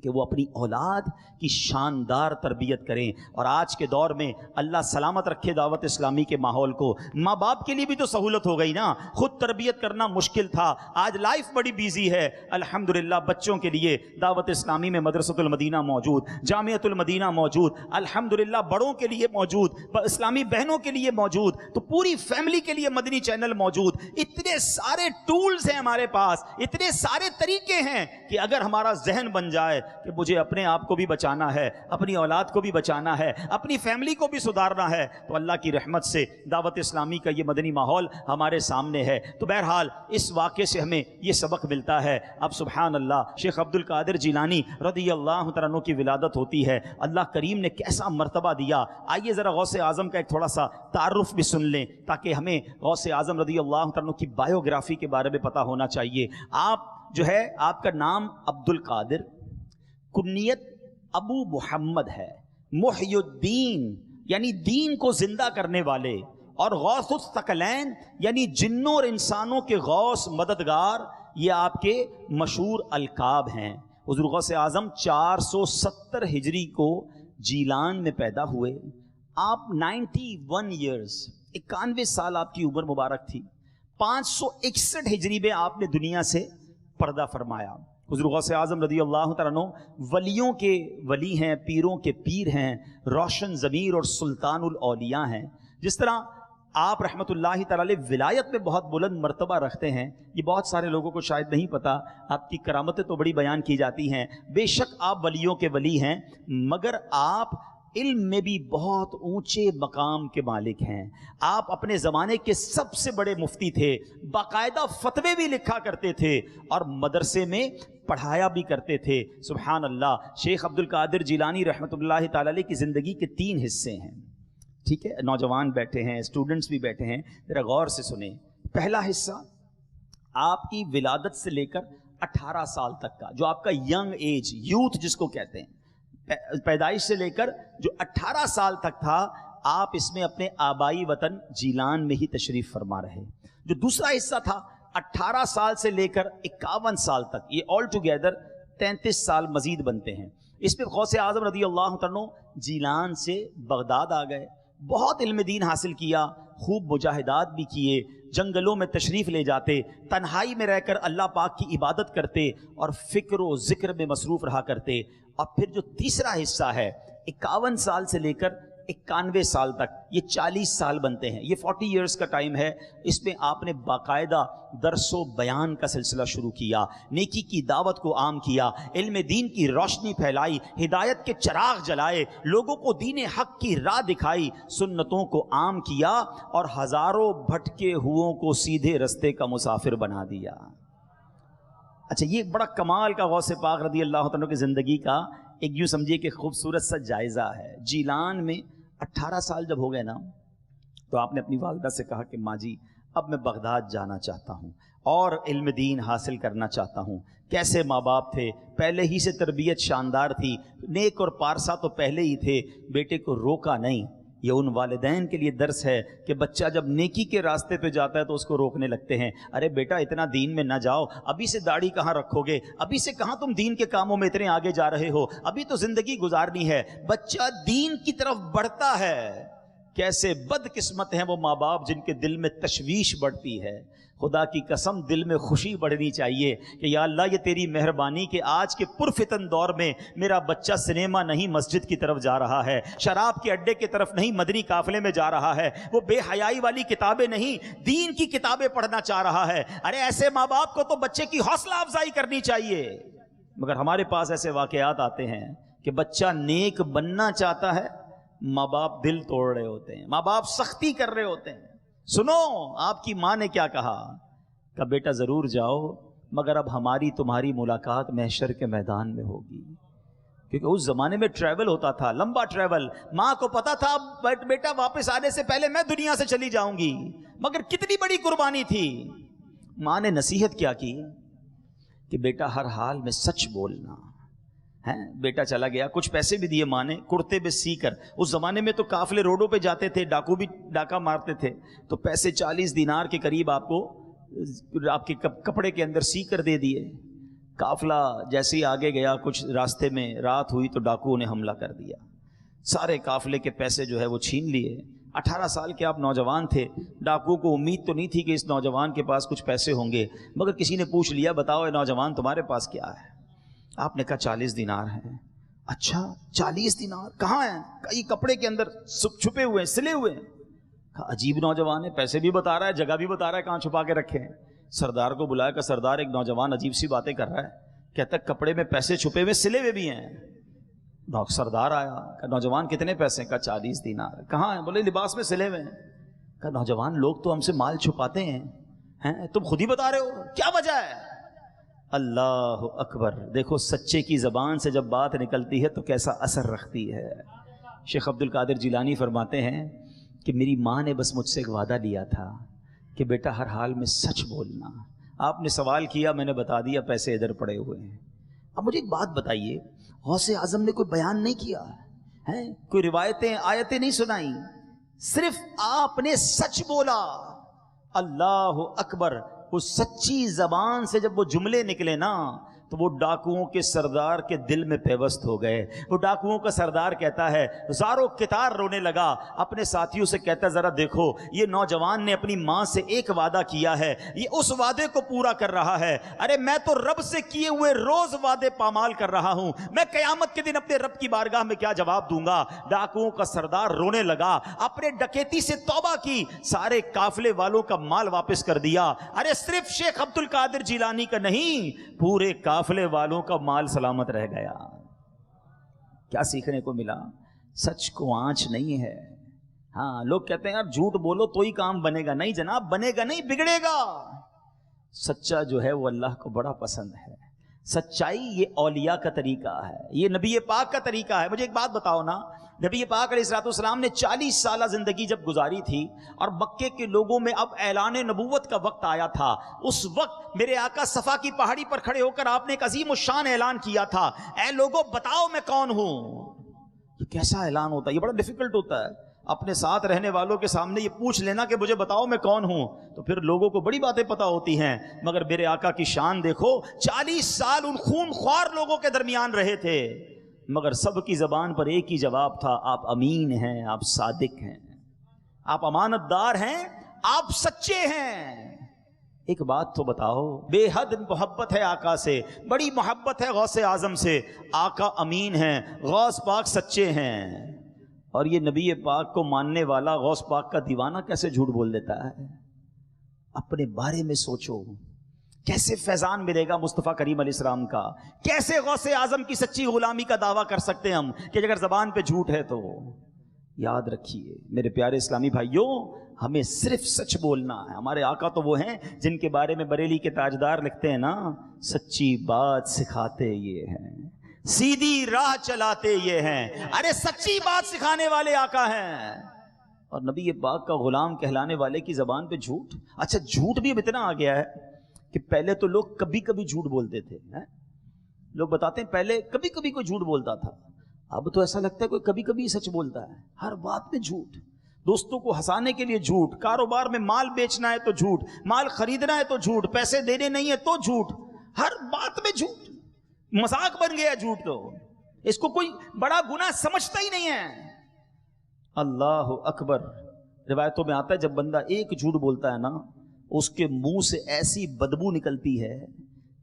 کہ وہ اپنی اولاد کی شاندار تربیت کریں. اور آج کے دور میں اللہ سلامت رکھے دعوت اسلامی کے ماحول کو، ماں باپ کے لیے بھی تو سہولت ہو گئی نا. خود تربیت کرنا مشکل تھا، آج لائف بڑی بیزی ہے. الحمدللہ بچوں کے لیے دعوت اسلامی میں مدرسۃ المدینہ موجود، جامعۃ المدینہ موجود، الحمدللہ بڑوں کے لیے موجود، اسلامی بہنوں کے لیے موجود، تو پوری فیملی کے لیے مدنی چینل موجود. اتنے سارے ٹولز ہیں ہمارے پاس، اتنے سارے طریقے ہیں کہ اگر ہمارا ذہن بن جائے کہ مجھے اپنے آپ کو بھی بچانا ہے، اپنی اولاد کو بھی بچانا ہے، اپنی فیملی کو بھی سدھارنا ہے، تو اللہ کی رحمت سے دعوت اسلامی کا یہ مدنی ماحول ہمارے سامنے ہے. تو بہرحال اس واقعے سے ہمیں یہ سبق ملتا ہے. اب سبحان اللہ، شیخ عبد القادر جیلانی رضی اللہ تعالیٰ عنہ کی ولادت ہوتی ہے. اللہ کریم نے کیسا مرتبہ دیا. آئیے ذرا غوث اعظم کا ایک تھوڑا سا تعارف بھی سن لیں تاکہ ہمیں غوث اعظم رضی اللہ تعالیٰ عنہ کی بایوگرافی کے بارے میں پتہ ہونا چاہیے. آپ جو ہے، آپ کا نام عبد القادر، کنیت ابو محمد ہے، محی الدین یعنی دین کو زندہ کرنے والے، اور غوث الثقلین یعنی جنوں اور انسانوں کے غوث مددگار، یہ آپ کے مشہور القاب ہیں. حضور غوث اعظم 470 ہجری کو جیلان میں پیدا ہوئے. آپ 91 ایئرز 91 سال آپ کی عمر مبارک تھی. 561 ہجری میں آپ نے دنیا سے پردہ فرمایا. حضور غوث اعظم رضی اللہ تعالیٰ عنہ ولیوں کے ولی ہیں، پیروں کے پیر ہیں، روشن ضمیر اور سلطان الاولیاء ہیں. جس طرح آپ رحمت اللہ تعالی ولایت میں بہت بلند مرتبہ رکھتے ہیں، یہ بہت سارے لوگوں کو شاید نہیں پتا. آپ کی کرامتیں تو بڑی بیان کی جاتی ہیں، بے شک آپ ولیوں کے ولی ہیں، مگر آپ علم میں بھی بہت اونچے مقام کے مالک ہیں. آپ اپنے زمانے کے سب سے بڑے مفتی تھے, باقاعدہ فتوے بھی لکھا کرتے تھے اور مدرسے میں پڑھایا بھی کرتے تھے. سبحان اللہ. شیخ عبد القادر جیلانی رحمۃ اللہ تعالی علیہ کی زندگی کے 3 حصے ہیں. ٹھیک ہے, نوجوان بیٹھے ہیں, اسٹوڈنٹس بھی بیٹھے ہیں, ذرا غور سے سنیں. پہلا حصہ آپ کی ولادت سے لے کر 18 سال تک کا, جو آپ کا ینگ ایج, یوتھ جس کو کہتے ہیں, پیدائش سے لے کر جو 18 سال تک تھا, آپ اس میں اپنے آبائی وطن جیلان میں ہی تشریف فرما رہے. جو دوسرا حصہ تھا 18 سال سے لے کر 51 سال تک, یہ آل ٹوگیدر 33 سال مزید بنتے ہیں. اس پہ غوث اعظم رضی اللہ عنہ جیلان سے بغداد آ گئے, بہت علم دین حاصل کیا, خوب مجاہدات بھی کیے, جنگلوں میں تشریف لے جاتے, تنہائی میں رہ کر اللہ پاک کی عبادت کرتے اور فکر و ذکر میں مصروف رہا کرتے. اور پھر جو تیسرا حصہ ہے 51 سال سے لے کر 91 سال تک, یہ 40 سال بنتے ہیں, یہ 40 ایئرز کا ٹائم ہے. اس میں آپ نے باقاعدہ درس و بیان کا سلسلہ شروع کیا, نیکی کی دعوت کو عام کیا, علم دین کی روشنی پھیلائی, ہدایت کے چراغ جلائے, لوگوں کو دین حق کی راہ دکھائی, سنتوں کو عام کیا اور ہزاروں بھٹکے ہوئوں کو سیدھے رستے کا مسافر بنا دیا. اچھا, یہ بڑا کمال کا غوث پاک رضی اللہ عنہ کی زندگی کا ایک یوں سمجھیے کہ خوبصورت سا جائزہ ہے. جیلان میں 18 سال جب ہو گئے نا, تو آپ نے اپنی والدہ سے کہا کہ ماں جی اب میں بغداد جانا چاہتا ہوں اور علم دین حاصل کرنا چاہتا ہوں. کیسے ماں باپ تھے, پہلے ہی سے تربیت شاندار تھی, نیک اور پارسا تو پہلے ہی تھے, بیٹے کو روکا نہیں. یہ ان والدین کے لیے درس ہے کہ بچہ جب نیکی کے راستے پہ جاتا ہے تو اس کو روکنے لگتے ہیں. ارے بیٹا اتنا دین میں نہ جاؤ, ابھی سے داڑھی کہاں رکھو گے, ابھی سے کہاں تم دین کے کاموں میں اتنے آگے جا رہے ہو, ابھی تو زندگی گزارنی ہے. بچہ دین کی طرف بڑھتا ہے. کیسے بد قسمت ہیں وہ ماں باپ جن کے دل میں تشویش بڑھتی ہے. خدا کی قسم دل میں خوشی بڑھنی چاہیے کہ یا اللہ یہ تیری مہربانی کہ آج کے پرفتن دور میں میرا بچہ سنیما نہیں مسجد کی طرف جا رہا ہے, شراب کے اڈے کی طرف نہیں مدنی قافلے میں جا رہا ہے, وہ بے حیائی والی کتابیں نہیں دین کی کتابیں پڑھنا چاہ رہا ہے. ارے ایسے ماں باپ کو تو بچے کی حوصلہ افزائی کرنی چاہیے. مگر ہمارے پاس ایسے واقعات آتے ہیں کہ بچہ نیک بننا چاہتا ہے, ماں باپ دل توڑ رہے ہوتے ہیں, ماں باپ سختی کر رہے ہوتے ہیں. سنو آپ کی ماں نے کیا کہا, کہ بیٹا ضرور جاؤ مگر اب ہماری تمہاری ملاقات محشر کے میدان میں ہوگی. کیونکہ اس زمانے میں ٹریول ہوتا تھا, لمبا ٹریول. ماں کو پتا تھا بیٹا واپس آنے سے پہلے میں دنیا سے چلی جاؤں گی, مگر کتنی بڑی قربانی تھی. ماں نے نصیحت کیا کی کہ بیٹا ہر حال میں سچ بولنا ہے. بیٹا چلا گیا, کچھ پیسے بھی دیے ماں نے, کرتے بھی سی کر. اس زمانے میں تو قافلے روڈوں پہ جاتے تھے, ڈاکو بھی ڈاکہ مارتے تھے, تو پیسے 40 دینار کے قریب آپ کو آپ کے کپڑے کے اندر سی کر دے دیے. قافلہ جیسے ہی آگے گیا, کچھ راستے میں رات ہوئی تو ڈاکوؤں نے حملہ کر دیا, سارے قافلے کے پیسے جو ہے وہ چھین لیے. 18 سال کے آپ نوجوان تھے, ڈاکوؤں کو امید تو نہیں تھی کہ اس نوجوان کے پاس کچھ پیسے ہوں گے, مگر کسی نے پوچھ لیا بتاؤ اے نوجوان تمہارے پاس کیا ہے. آپ نے کہا 40 دینار ہیں. اچھا 40 دینار کہاں ہیں؟ یہ کپڑے کے اندر چھپے ہوئے ہیں, سلے ہوئے ہیں. عجیب نوجوان ہے, پیسے بھی بتا رہا ہے, جگہ بھی بتا رہا ہے کہاں چھپا کے رکھے ہیں. سردار کو بلایا کہ سردار ایک نوجوان عجیب سی باتیں کر رہا ہے, کہتا ہے کپڑے میں پیسے چھپے ہوئے سلے ہوئے بھی ہیں. سردار آیا کہ نوجوان کتنے پیسے؟ کا 40 دینار. کہاں ہیں؟ بولے لباس میں سلے ہوئے ہیں. کہ نوجوان لوگ تو ہم سے مال چھپاتے ہیں, تم خود ہی بتا رہے ہو, کیا وجہ ہے؟ اللہ اکبر. دیکھو سچے کی زبان سے جب بات نکلتی ہے تو کیسا اثر رکھتی ہے. شیخ عبد القادر جیلانی فرماتے ہیں کہ میری ماں نے بس مجھ سے ایک وعدہ لیا تھا کہ بیٹا ہر حال میں سچ بولنا. آپ نے سوال کیا, میں نے بتا دیا, پیسے ادھر پڑے ہوئے ہیں. اب مجھے ایک بات بتائیے, غوث اعظم نے کوئی بیان نہیں کیا ہے, کوئی روایتیں آیتیں نہیں سنائی, صرف آپ نے سچ بولا. اللہ اکبر. وہ سچی زبان سے جب وہ جملے نکلے نا تو وہ ڈاکوؤں کے سردار کے دل میں پیوست ہو گئے. وہ ڈاکوؤں کا سردار کہتا ہے, زارو کتار رونے لگا, اپنے ساتھیوں سے کہتا ہے ذرا دیکھو یہ نوجوان نے اپنی ماں سے ایک وعدہ کیا ہے, یہ اس وعدے کو پورا کر رہا ہے. ارے میں تو رب سے کیے ہوئے روز وعدے پامال کر رہا ہوں, میں قیامت کے دن اپنے رب کی بارگاہ میں کیا جواب دوں گا. ڈاکوؤں کا سردار رونے لگا, اپنے ڈکیتی سے توبہ کی, سارے قافلے والوں کا مال واپس کر دیا. ارے صرف شیخ عبد القادر جیلانی کا نہیں, پورے قافلے والوں کا مال سلامت رہ گیا. کیا سیکھنے کو ملا؟ سچ کو آنچ نہیں ہے. ہاں لوگ کہتے ہیں یار جھوٹ بولو تو ہی کام بنے گا. نہیں جناب، بنے گا نہیں، بگڑے گا. سچا جو ہے وہ اللہ کو بڑا پسند ہے. سچائی یہ اولیاء کا طریقہ ہے، یہ نبی پاک کا طریقہ ہے. مجھے ایک بات بتاؤ نا، نبی پاک علیہ الصلوۃ والسلام نے 40 سالہ زندگی جب گزاری تھی اور مکے کے لوگوں میں اب اعلان نبوت کا وقت آیا تھا، اس وقت میرے آقا صفا کی پہاڑی پر کھڑے ہو کر آپ نے ایک عظیم الشان اعلان کیا تھا، اے لوگوں بتاؤ میں کون ہوں. یہ کیسا اعلان ہوتا ہے؟ یہ بڑا ڈیفیکلٹ ہوتا ہے. اپنے ساتھ رہنے والوں کے سامنے یہ پوچھ لینا کہ مجھے بتاؤ میں کون ہوں، تو پھر لوگوں کو بڑی باتیں پتہ ہوتی ہیں. مگر میرے آقا کی شان دیکھو، 40 سال ان خون خوار لوگوں کے درمیان رہے تھے، مگر سب کی زبان پر ایک ہی جواب تھا، آپ امین ہیں، آپ صادق ہیں، آپ امانت دار ہیں، آپ سچے ہیں. ایک بات تو بتاؤ، بے حد محبت ہے آقا سے، بڑی محبت ہے غوث اعظم سے. آقا امین ہیں، غوث پاک سچے ہیں، اور یہ نبی پاک کو ماننے والا غوث پاک کا دیوانہ کیسے جھوٹ بول دیتا ہے؟ اپنے بارے میں سوچو، کیسے فیضان ملے گا مصطفیٰ کریم علیہ السلام کا؟ کیسے غوث اعظم کی سچی غلامی کا دعویٰ کر سکتے ہیں ہم کہ اگر زبان پہ جھوٹ ہے تو؟ یاد رکھیے میرے پیارے اسلامی بھائیوں، ہمیں صرف سچ بولنا ہے. ہمارے آقا تو وہ ہیں جن کے بارے میں بریلی کے تاجدار لکھتے ہیں نا، سچی بات سکھاتے یہ ہیں، سیدھی راہ چلاتے یہ ہیں. ارے سچی بات سکھانے والے آقا ہیں، اور نبی پاک کا غلام کہلانے والے کی زبان پہ جھوٹ. اچھا جھوٹ بھی اب اتنا آ گیا ہے کہ پہلے تو لوگ کبھی کبھی جھوٹ بولتے تھے. لوگ بتاتے ہیں پہلے کبھی کبھی کوئی جھوٹ بولتا تھا، اب تو ایسا لگتا ہے کوئی کبھی کبھی سچ بولتا ہے. ہر بات میں جھوٹ، دوستوں کو ہنسانے کے لیے جھوٹ، کاروبار میں مال بیچنا ہے تو جھوٹ، مال خریدنا ہے تو جھوٹ، پیسے دینے نہیں ہے تو جھوٹ، ہر بات میں جھوٹ. مذاق بن گیا جھوٹ، تو اس کو کوئی بڑا گناہ سمجھتا ہی نہیں ہے. اللہ اکبر. روایتوں میں آتا ہے جب بندہ ایک جھوٹ بولتا ہے نا، اس کے منہ سے ایسی بدبو نکلتی ہے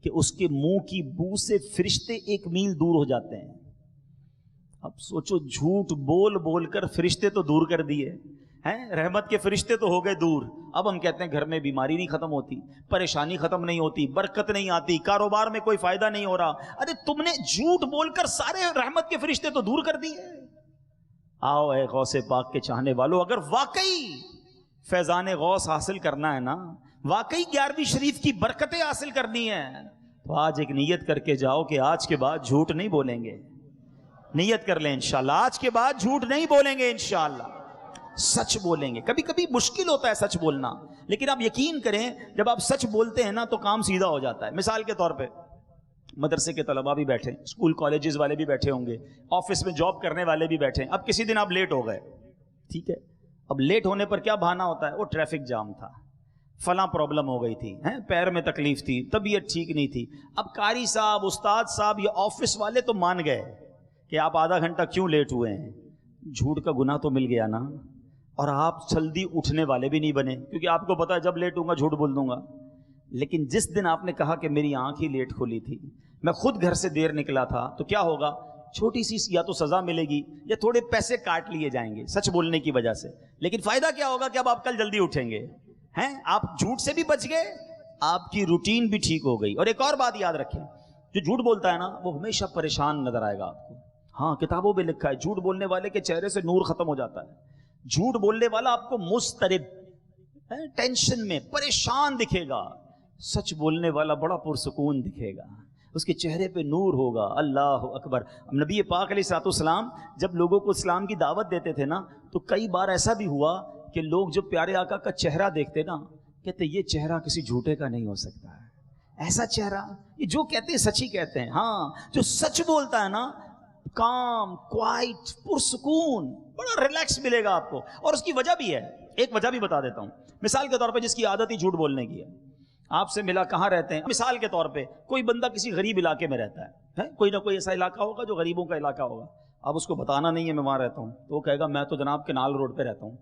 کہ اس کے منہ کی بو سے فرشتے 1 میل دور ہو جاتے ہیں. اب سوچو، جھوٹ بول بول کر فرشتے تو دور کر دیے ہیں، رحمت کے فرشتے تو ہو گئے دور. اب ہم کہتے ہیں گھر میں بیماری نہیں ختم ہوتی، پریشانی ختم نہیں ہوتی، برکت نہیں آتی، کاروبار میں کوئی فائدہ نہیں ہو رہا. ارے تم نے جھوٹ بول کر سارے رحمت کے فرشتے تو دور کر دیے. آؤ اے غوث پاک کے چاہنے والوں، اگر واقعی فیضان غوث حاصل کرنا ہے نا، واقعی 11ویں شریف کی برکتیں حاصل کرنی ہے، تو آج ایک نیت کر کے جاؤ کہ آج کے بعد جھوٹ نہیں بولیں گے. نیت کر لیں انشاءاللہ، آج کے بعد جھوٹ نہیں بولیں گے انشاءاللہ، سچ بولیں گے. کبھی کبھی مشکل ہوتا ہے سچ بولنا، لیکن آپ یقین کریں جب آپ سچ بولتے ہیں نا تو کام سیدھا ہو جاتا ہے. مثال کے طور پہ مدرسے کے طلباء بھی بیٹھے، اسکول کالجز والے بھی بیٹھے ہوں گے، آفس میں جاب کرنے والے بھی بیٹھے. اب کسی دن آپ لیٹ ہو گئے، ٹھیک ہے، اب لیٹ ہونے پر کیا بہانہ ہوتا ہے؟ وہ ٹریفک جام تھا، فلاں پرابلم ہو گئی تھی، پیر میں تکلیف تھی، طبیعت ٹھیک نہیں تھی. اب قاری صاحب، استاد صاحب یا آفس والے تو مان گئے کہ آپ آدھا گھنٹہ کیوں لیٹ ہوئے ہیں. جھوٹ کا گناہ تو مل گیا نا، اور آپ جلدی اٹھنے والے بھی نہیں بنے، کیونکہ آپ کو پتا ہے جب لیٹ ہوں گا جھوٹ بول دوں گا. لیکن جس دن آپ نے کہا کہ میری آنکھ ہی لیٹ کھلی تھی، میں خود گھر سے دیر نکلا تھا، تو کیا ہوگا؟ چھوٹی سی یا تو سزا ملے گی یا تھوڑے پیسے کاٹ لیے جائیں گے سچ بولنے کی وجہ سے. لیکن فائدہ کیا ہوگا کہ اب آپ کل جلدی اٹھیں گے، آپ جھوٹ سے بھی بچ گئے، آپ کی روٹین بھی ٹھیک ہو گئی. اور ایک اور بات یاد رکھیں، جو جھوٹ بولتا ہے نا وہ ہمیشہ پریشان نظر آئے گا آپ کو. ہاں کتابوں میں لکھا ہے جھوٹ بولنے والے کے چہرے سے نور ختم ہو جاتا ہے. جھوٹ بولنے والا آپ کو مضطرب، ٹینشن میں، پریشان دکھے گا. سچ بولنے والا بڑا پرسکون دکھے گا، اس کے چہرے پہ نور ہوگا. اللہ اکبر. نبی پاک علیہ الصلوۃ والسلام جب لوگوں کو اسلام کی دعوت دیتے تھے نا، تو کئی بار ایسا بھی ہوا کہ لوگ جو پیارے آقا کا چہرہ دیکھتے نا، کہتے یہ چہرہ کسی جھوٹے کا نہیں ہو سکتا ہے، ایسا چہرہ. یہ جو کہتے ہیں سچ ہی کہتے ہیں. ہاں جو سچ بولتا ہے نا، کام، کوائٹ، پرسکون، بڑا ریلیکس ملے گا آپ کو. اور اس کی وجہ بھی ہے، ایک وجہ بھی بتا دیتا ہوں. مثال کے طور پہ جس کی عادت ہی جھوٹ بولنے کی ہے، آپ سے ملا کہاں رہتے ہیں، مثال کے طور پہ کوئی بندہ کسی غریب علاقے میں رہتا ہے، کوئی نہ کوئی ایسا علاقہ ہوگا جو غریبوں کا علاقہ ہوگا. اب اس کو بتانا نہیں ہے میں وہاں رہتا ہوں، تو وہ کہے گا میں تو جناب کنال روڈ پہ رہتا ہوں.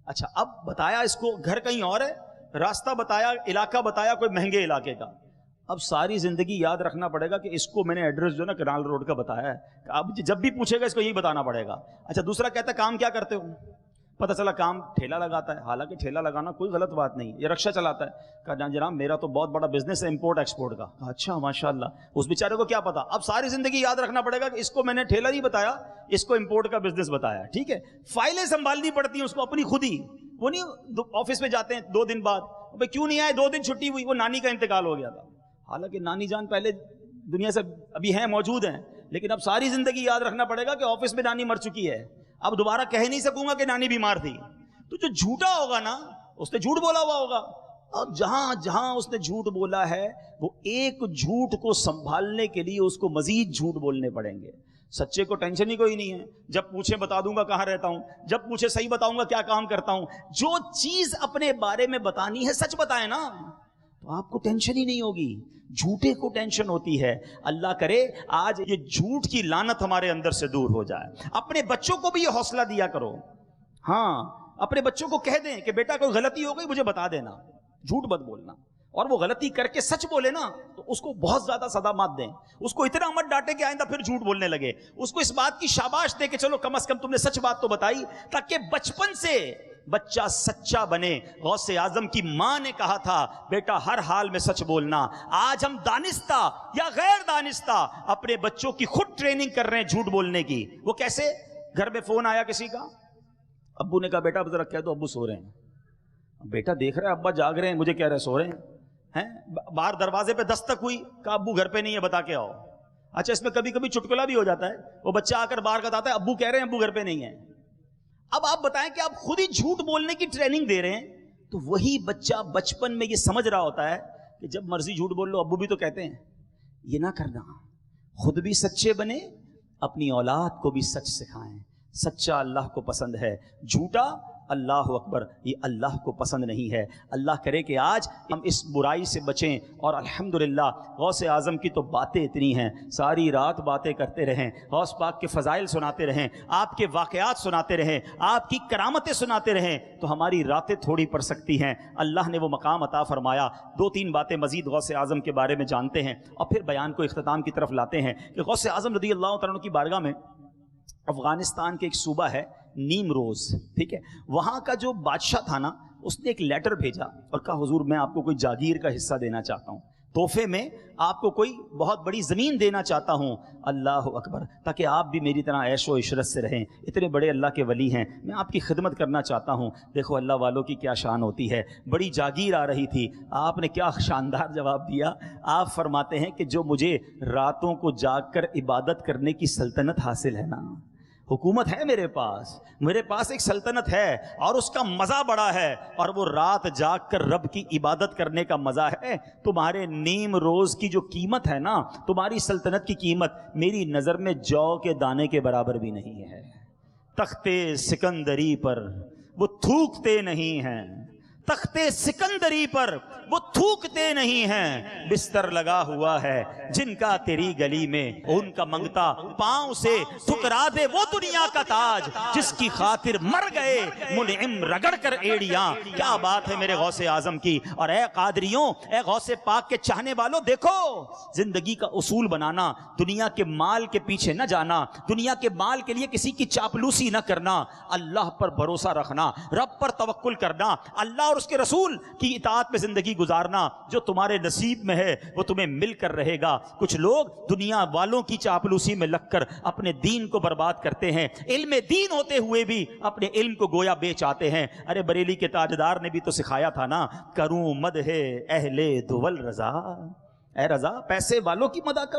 اچھا اب بتایا اس کو گھر کہیں اور ہے، راستہ بتایا، علاقہ بتایا کوئی مہنگے علاقے کا. اب ساری زندگی یاد رکھنا پڑے گا کہ اس کو میں نے ایڈریس جو نا کنال روڈ کا بتایا ہے، اب جب بھی پوچھے گا اس کو یہی بتانا پڑے گا. اچھا دوسرا کہتا ہے کام کیا کرتے ہو، پتہ چلا کام ٹھیلا لگاتا ہے، حالانکہ ٹھیلا لگانا کوئی غلط بات نہیں، یہ رکشہ چلاتا ہے۔ کہا جناب میرا تو بہت بڑا بزنس ہے امپورٹ ایکسپورٹ کا۔ کہا اچھا ماشاء اللہ۔ اس بیچارے کو کیا پتا، اب ساری زندگی یاد رکھنا پڑے گا کہ اس کو میں نے ٹھیلا نہیں بتایا، اس کو امپورٹ کا بزنس بتایا، ٹھیک ہے۔ فائلیں سنبھالنی پڑتی ہیں اس کو اپنی خود ہی، وہ نہیں آفس میں جاتے ہیں 2 دن بعد، بھائی کیوں نہیں آئے، 2 دن چھٹی ہوئی، وہ نانی کا انتقال ہو گیا تھا، حالانکہ نانی جان پہلے دنیا سے ابھی ہیں، موجود ہیں، لیکن اب ساری زندگی یاد رکھنا پڑے گا کہ آفس میں نانی مر چکی ہے، اب دوبارہ کہہ نہیں سکوں گا کہ نانی بیمار تھی۔ تو جو جھوٹا ہوگا نا، اس نے جھوٹ بولا ہوا ہوگا، اب جہاں جہاں اس نے جھوٹ بولا ہے وہ ایک جھوٹ کو سنبھالنے کے لیے اس کو مزید جھوٹ بولنے پڑیں گے۔ سچے کو ٹینشن ہی کوئی نہیں ہے، جب پوچھے بتا دوں گا کہاں رہتا ہوں، جب پوچھے صحیح بتاؤں گا کیا کام کرتا ہوں۔ جو چیز اپنے بارے میں بتانی ہے سچ بتائیں نا، تو آپ کو ٹینشن ہی نہیں ہوگی، جھوٹے کو ٹینشن ہوتی ہے۔ اللہ کرے آج یہ جھوٹ کی لعنت ہمارے اندر سے دور ہو جائے۔ اپنے بچوں کو بھی یہ حوصلہ دیا کرو، ہاں اپنے بچوں کو کہہ دیں کہ بیٹا کوئی غلطی ہو گئی مجھے بتا دینا، جھوٹ مت بولنا، اور وہ غلطی کر کے سچ بولے نا تو اس کو بہت زیادہ صدمات دیں، اس کو اتنا مت ڈانٹے کہ آئندہ پھر جھوٹ بولنے لگے، اس کو اس بات کی شاباش دے کہ چلو کم از کم تم نے سچ بات تو بتائی، تاکہ بچپن سے بچہ سچا بنے۔ غوث اعظم کی ماں نے کہا تھا بیٹا ہر حال میں سچ بولنا۔ آج ہم دانستہ یا غیر دانستہ اپنے بچوں کی خود ٹریننگ کر رہے ہیں جھوٹ بولنے کی۔ وہ کیسے؟ گھر میں فون آیا کسی کا، ابو نے کہا بیٹا اب ذرا کہہ دو ابو سو رہے ہیں۔ بیٹا دیکھ رہا ہے ابا جاگ رہے ہیں، مجھے کہہ رہے سو رہے ہیں۔ باہر دروازے پہ دستک ہوئی، کہا ابو گھر پہ نہیں ہے بتا کے آؤ۔ اچھا اس میں کبھی کبھی چٹکلا بھی ہو جاتا ہے، وہ بچہ آ کر باہر کا آتا ہے ابو کہہ رہے ہیں ابو گھر پہ نہیں ہے۔ اب آپ بتائیں کہ آپ خود ہی جھوٹ بولنے کی ٹریننگ دے رہے ہیں، تو وہی بچہ بچپن میں یہ سمجھ رہا ہوتا ہے کہ جب مرضی جھوٹ بول لو، ابو بھی تو کہتے ہیں۔ یہ نہ کرنا، خود بھی سچے بنے، اپنی اولاد کو بھی سچ سکھائیں۔ سچا اللہ کو پسند ہے، جھوٹا اللہ اکبر یہ اللہ کو پسند نہیں ہے۔ اللہ کرے کہ آج ہم اس برائی سے بچیں، اور الحمدللہ غوث اعظم کی تو باتیں اتنی ہیں، ساری رات باتیں کرتے رہیں، غوث پاک کے فضائل سناتے رہیں، آپ کے واقعات سناتے رہیں، آپ کی کرامتیں سناتے رہیں، تو ہماری راتیں تھوڑی پڑ سکتی ہیں۔ اللہ نے وہ مقام عطا فرمایا۔ 2-3 باتیں مزید غوث اعظم کے بارے میں جانتے ہیں اور پھر بیان کو اختتام کی طرف لاتے ہیں کہ غوث اعظم رضی اللہ تعالیٰ عنہ کی بارگاہ میں افغانستان کے ایک صوبہ ہے نیمروز، ٹھیک ہے، وہاں کا جو بادشاہ تھا نا، اس نے ایک لیٹر بھیجا اور کہا حضور میں آپ کو کوئی جاگیر کا حصہ دینا چاہتا ہوں، تحفے میں آپ کو کوئی بہت بڑی زمین دینا چاہتا ہوں، اللہ اکبر، تاکہ آپ بھی میری طرح عیش و عشرت سے رہیں، اتنے بڑے اللہ کے ولی ہیں، میں آپ کی خدمت کرنا چاہتا ہوں۔ دیکھو اللہ والوں کی کیا شان ہوتی ہے، بڑی جاگیر آ رہی تھی، آپ نے کیا شاندار جواب دیا۔ آپ فرماتے ہیں کہ جو مجھے راتوں کو جاگ کر عبادت کرنے کی سلطنت حاصل ہے نا، حکومت ہے میرے پاس ایک سلطنت ہے اور اس کا مزہ بڑا ہے، اور وہ رات جاگ کر رب کی عبادت کرنے کا مزہ ہے۔ تمہارے نیم روز کی جو قیمت ہے نا، تمہاری سلطنت کی قیمت میری نظر میں جو کے دانے کے برابر بھی نہیں ہے۔ تختے سکندری پر وہ تھوکتے نہیں ہیں، تختے سکندری پر وہ تھوکتے نہیں ہیں، بستر لگا ہوا ہے جن کا تیری گلی میں، ان کا منگتا پاؤں سے ٹھکرا دے وہ دنیا کا تاج، جس کی خاطر مر گئے منعم رگڑ کر ایڑیاں۔ کیا بات ہے میرے غوث اعظم کی۔ اور اے قادریوں، اے غوث پاک کے چاہنے والوں، دیکھو زندگی کا اصول بنانا، دنیا کے مال کے پیچھے نہ جانا، دنیا کے مال کے لیے کسی کی چاپلوسی نہ کرنا، اللہ پر بھروسہ رکھنا، رب پر توکل کرنا، اللہ اور اس کے رسول کی اطاعت میں زندگی گزارنا۔ جو تمہارے نصیب میں ہے وہ تمہیں مل کر رہے گا۔ کچھ لوگ دنیا والوں کی چاپلوسی میں لگ کر اپنے دین کو برباد کرتے ہیں، علم دین ہوتے ہوئے بھی اپنے علم کو گویا بیچ آتے ہیں۔ ارے بریلی کے تاجدار نے بھی تو سکھایا تھا نا، کروں مدح اہل دول رضا، اے رضا پیسے والوں کی مدح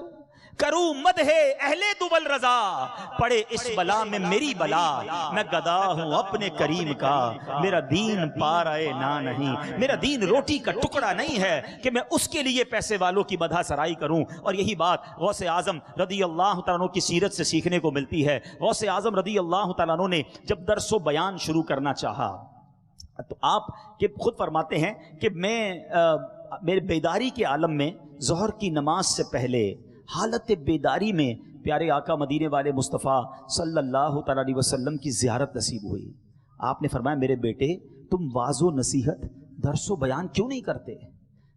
کروں مدح اہل دول رضا، پڑے اس بلا میں میری بلا، میں گدا ہوں اپنے کریم کا، میرا دین پارائے نہ نہیں، میرا دین روٹی کا ٹکڑا نہیں ہے کہ میں اس کے لیے پیسے والوں کی مدح سرائی کروں۔ اور یہی بات غوث اعظم رضی اللہ تعالیٰ عنہ کی سیرت سے سیکھنے کو ملتی ہے۔ غوث اعظم رضی اللہ تعالیٰ عنہ نے جب درس و بیان شروع کرنا چاہا تو آپ کے خود فرماتے ہیں کہ میں میرے بیداری کے عالم میں ظہر کی نماز سے پہلے حالت بیداری میں پیارے آقا مدینے والے مصطفیٰ صلی اللہ تعالیٰ علیہ وسلم کی زیارت نصیب ہوئی۔ آپ نے فرمایا میرے بیٹے تم واعظ و نصیحت درس و بیان کیوں نہیں کرتے؟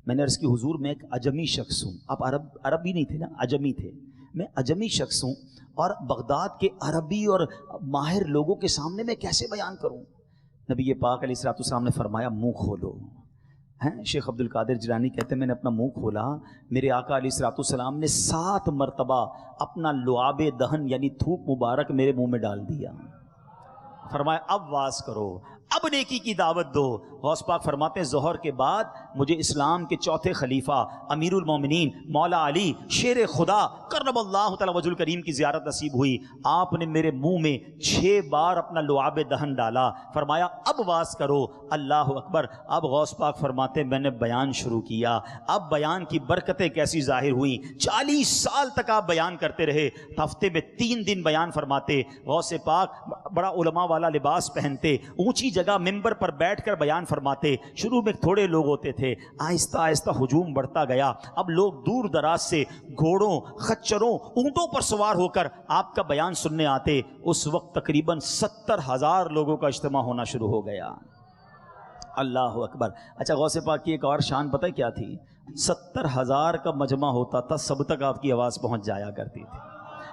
میں نے عرض کی حضور میں ایک عجمی شخص ہوں، آپ عربی نہیں تھے نا، عجمی تھے، میں عجمی شخص ہوں اور بغداد کے عربی اور ماہر لوگوں کے سامنے میں کیسے بیان کروں؟ نبی پاک علیہ الصلوۃ والسلام نے فرمایا منہ کھولو. ہیں شیخ عبد القادر جیلانی کہتے ہیں میں نے اپنا منہ کھولا, میرے آقا علیہ الصلوۃ والسلام نے 7 مرتبہ اپنا لعاب دہن یعنی تھوک مبارک میرے منہ میں ڈال دیا. فرمایا اب واز کرو, اب نیکی کی دعوت دو. غوث پاک فرماتے ہیں ظہر کے بعد مجھے اسلام کے چوتھے خلیفہ امیر المومنین مولا علی شیر خدا کرم اللہ تعالی وجہ الکریم کی زیارت نصیب ہوئی. آپ نے میرے منہ میں 6 بار اپنا لعاب دہن ڈالا. فرمایا اب واز کرو. اللہ اکبر. اب غوث پاک فرماتے ہیں میں نے بیان شروع کیا. اب بیان کی برکتیں کیسی ظاہر ہوئیں. 40 سال تک آپ بیان کرتے رہے. ہفتے میں 3 دن بیان فرماتے. غوث پاک بڑا علماء والا لباس پہنتے, اونچی جگہ ممبر پر بیٹھ کر بیان فرماتے. شروع میں تھوڑے لوگ ہوتے تھے, آہستہ آہستہ ہجوم بڑھتا گیا. اب لوگ دور دراز سے گھوڑوں, خچروں, اونٹوں پر سوار ہو کر آپ کا بیان سننے آتے. اس وقت تقریباً 70,000 لوگوں کا اجتماع ہونا شروع ہو گیا. اللہ اکبر. اچھا غوث پاک کی ایک اور شان پتہ کیا تھی؟ 70,000 کا مجمع ہوتا تھا, سب تک آپ کی آواز پہنچ جایا کرتی تھی.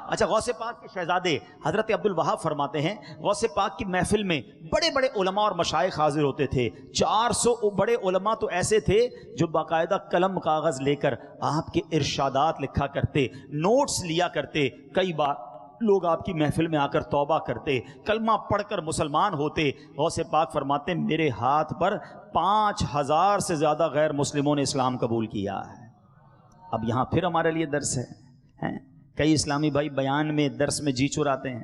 اچھا غوث پاک کے شہزادے حضرت عبد الوہاب فرماتے ہیں غوث پاک کی محفل میں بڑے بڑے علماء اور مشائخ حاضر ہوتے تھے. 400 بڑے علماء تو ایسے تھے جو باقاعدہ قلم کاغذ لے کر آپ کے ارشادات لکھا کرتے, نوٹس لیا کرتے. کئی بار لوگ آپ کی محفل میں آ کر توبہ کرتے, کلمہ پڑھ کر مسلمان ہوتے. غوث پاک فرماتے ہیں میرے ہاتھ پر 5,000 سے زیادہ غیر مسلموں نے اسلام قبول کیا ہے. اب یہاں پھر ہمارے لیے درس ہے. کئی اسلامی بھائی بیان میں درس میں جی چراتے ہیں.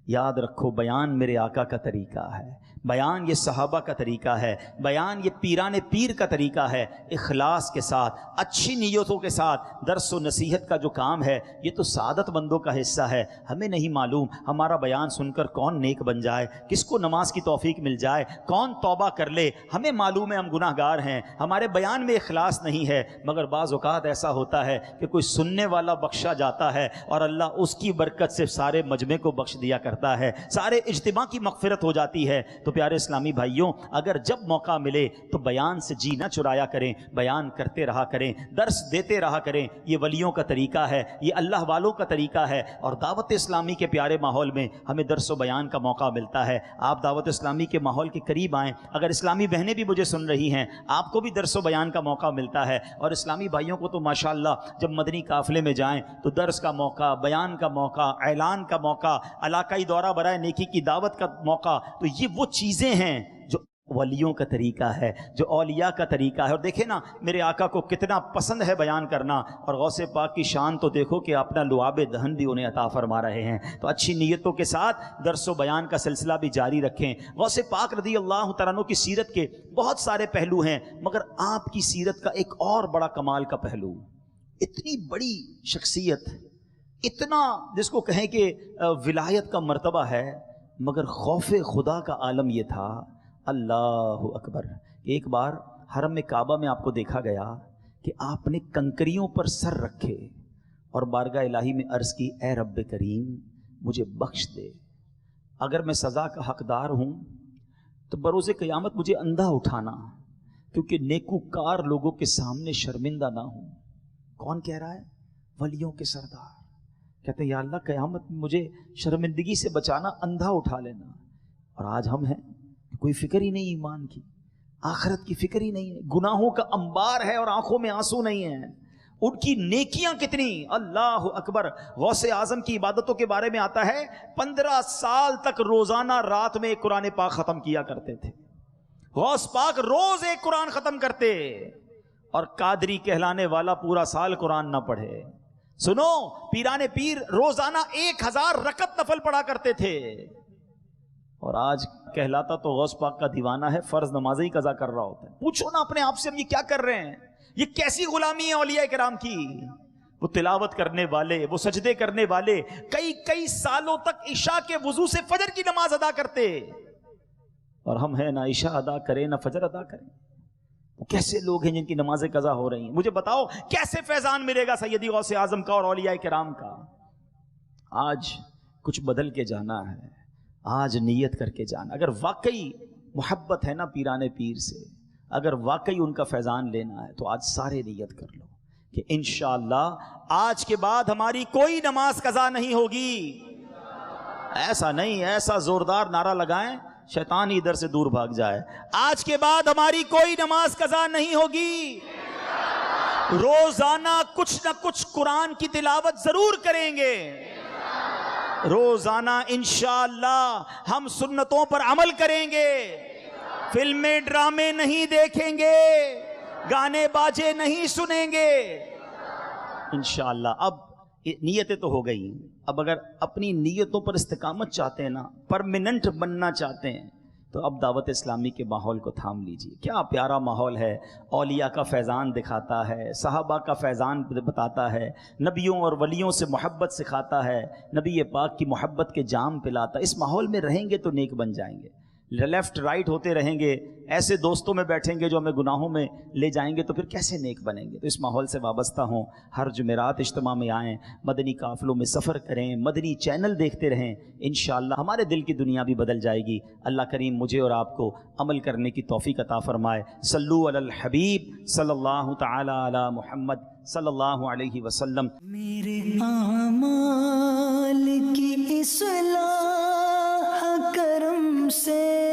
یاد رکھو بیان میرے آقا کا طریقہ ہے, بیان یہ صحابہ کا طریقہ ہے, بیان یہ پیران پیر کا طریقہ ہے. اخلاص کے ساتھ, اچھی نیتوں کے ساتھ درس و نصیحت کا جو کام ہے یہ تو سعادت مندوں کا حصہ ہے. ہمیں نہیں معلوم ہمارا بیان سن کر کون نیک بن جائے, کس کو نماز کی توفیق مل جائے, کون توبہ کر لے. ہمیں معلوم ہے ہم گناہ گار ہیں, ہمارے بیان میں اخلاص نہیں ہے. مگر بعض اوقات ایسا ہوتا ہے کہ کوئی سننے والا بخشا جاتا ہے اور اللہ اس کی برکت سے سارے مجمع کو بخش دیا کرتا ہے, سارے اجتماع کی مغفرت ہو جاتی ہے. تو پیارے اسلامی بھائیوں, اگر جب موقع ملے تو بیان سے جی نہ چرایا کریں, بیان کرتے رہا کریں, درس دیتے رہا کریں. یہ ولیوں کا طریقہ ہے, یہ اللہ والوں کا طریقہ ہے. اور دعوت اسلامی کے پیارے ماحول میں ہمیں درس و بیان کا موقع ملتا ہے. آپ دعوت اسلامی کے ماحول کے قریب آئیں. اگر اسلامی بہنیں بھی مجھے سن رہی ہیں, آپ کو بھی درس و بیان کا موقع ملتا ہے. اور اسلامی بھائیوں کو تو ماشاءاللہ جب مدنی قافلے میں جائیں تو درس کا موقع, بیان کا موقع, اعلان کا موقع, علاقائی دورہ برائے نیکی کی دعوت کا موقع. تو یہ وہ چیزیں ہیں جو ولیوں کا طریقہ ہے, جو اولیاء کا طریقہ ہے. اور دیکھیں نا میرے آقا کو کتنا پسند ہے بیان کرنا. اور غوث پاک کی شان تو دیکھو کہ اپنا لعاب دہن بھی انہیں عطا فرما رہے ہیں. تو اچھی نیتوں کے ساتھ درس و بیان کا سلسلہ بھی جاری رکھیں. غوث پاک رضی اللہ تعالیٰ عنہ کی سیرت کے بہت سارے پہلو ہیں, مگر آپ کی سیرت کا ایک اور بڑا کمال کا پہلو, اتنی بڑی شخصیت, اتنا جس کو کہیں کہ ولایت کا مرتبہ ہے, مگر خوف خدا کا عالم یہ تھا. اللہ اکبر. ایک بار حرم میں کعبہ میں آپ کو دیکھا گیا کہ آپ نے کنکریوں پر سر رکھے اور بارگاہ الہی میں عرض کی اے رب کریم مجھے بخش دے, اگر میں سزا کا حقدار ہوں تو بروز قیامت مجھے اندھا اٹھانا, کیونکہ نیکوکار لوگوں کے سامنے شرمندہ نہ ہوں. کون کہہ رہا ہے؟ ولیوں کے سردار کہتے ہیں یا اللہ قیامت میں مجھے شرمندگی سے بچانا, اندھا اٹھا لینا. اور آج ہم ہیں کوئی فکر ہی نہیں ایمان کی, آخرت کی فکر ہی نہیں ہے, گناہوں کا انبار ہے اور آنکھوں میں آنسو نہیں ہیں. ان کی نیکیاں کتنی, اللہ اکبر. غوث اعظم کی عبادتوں کے بارے میں آتا ہے 15 سال تک روزانہ رات میں ایک قرآن پاک ختم کیا کرتے تھے. غوث پاک روز ایک قرآن ختم کرتے, اور قادری کہلانے والا پورا سال قرآن نہ پڑھے. سنو, پیران پیر روزانہ 1000 رکعت نفل پڑھا کرتے تھے. اور آج کہلاتا تو غوث پاک کا دیوانہ ہے, فرض نمازیں ہی قضا کر رہا ہوتا ہے. پوچھو نا اپنے آپ سے, ہم یہ کیا کر رہے ہیں؟ یہ کیسی غلامی ہے اولیاء کرام کی؟ وہ تلاوت کرنے والے, وہ سجدے کرنے والے کئی سالوں تک عشاء کے وضو سے فجر کی نماز ادا کرتے, اور ہم ہیں نہ عشاء ادا کریں نہ فجر ادا کریں. وہ کیسے لوگ ہیں جن کی نمازیں قضا ہو رہی ہیں؟ مجھے بتاؤ کیسے فیضان ملے گا سیدی غوث اعظم کا اور اولیاء کرام کا؟ آج کچھ بدل کے جانا ہے, آج نیت کر کے جانا. اگر واقعی محبت ہے نا پیران پیر سے, اگر واقعی ان کا فیضان لینا ہے تو آج سارے نیت کر لو کہ انشاءاللہ آج کے بعد ہماری کوئی نماز قضا نہیں ہوگی. ایسا نہیں, ایسا زوردار نعرہ لگائیں شیطان ہی ادھر سے دور بھاگ جائے. آج کے بعد ہماری کوئی نماز قضا نہیں ہوگی. روزانہ کچھ نہ کچھ قرآن کی تلاوت ضرور کریں گے. روزانہ انشاءاللہ ہم سنتوں پر عمل کریں گے. فلمیں ڈرامے نہیں دیکھیں گے, گانے باجے نہیں سنیں گے انشاءاللہ. اب نیتیں تو ہو گئی, اب اگر اپنی نیتوں پر استقامت چاہتے ہیں نا, پرماننٹ بننا چاہتے ہیں, تو اب دعوت اسلامی کے ماحول کو تھام لیجیے. کیا پیارا ماحول ہے, اولیاء کا فیضان دکھاتا ہے, صحابہ کا فیضان بتاتا ہے, نبیوں اور ولیوں سے محبت سکھاتا ہے, نبی پاک کی محبت کے جام پلاتا ہے. اس ماحول میں رہیں گے تو نیک بن جائیں گے. لیفٹ رائٹ ہوتے رہیں گے, ایسے دوستوں میں بیٹھیں گے جو ہمیں گناہوں میں لے جائیں گے, تو پھر کیسے نیک بنیں گے؟ تو اس ماحول سے وابستہ ہوں. ہر جمعرات اجتماع میں آئیں, مدنی قافلوں میں سفر کریں, مدنی چینل دیکھتے رہیں. انشاءاللہ ہمارے دل کی دنیا بھی بدل جائے گی. اللہ کریم مجھے اور آپ کو عمل کرنے کی توفیق عطا فرمائے. صلو علی الحبیب صلی اللہ تعالی علی محمد صلی اللہ علیہ وسلم. میرے اعمال کی اصلاح کرم سے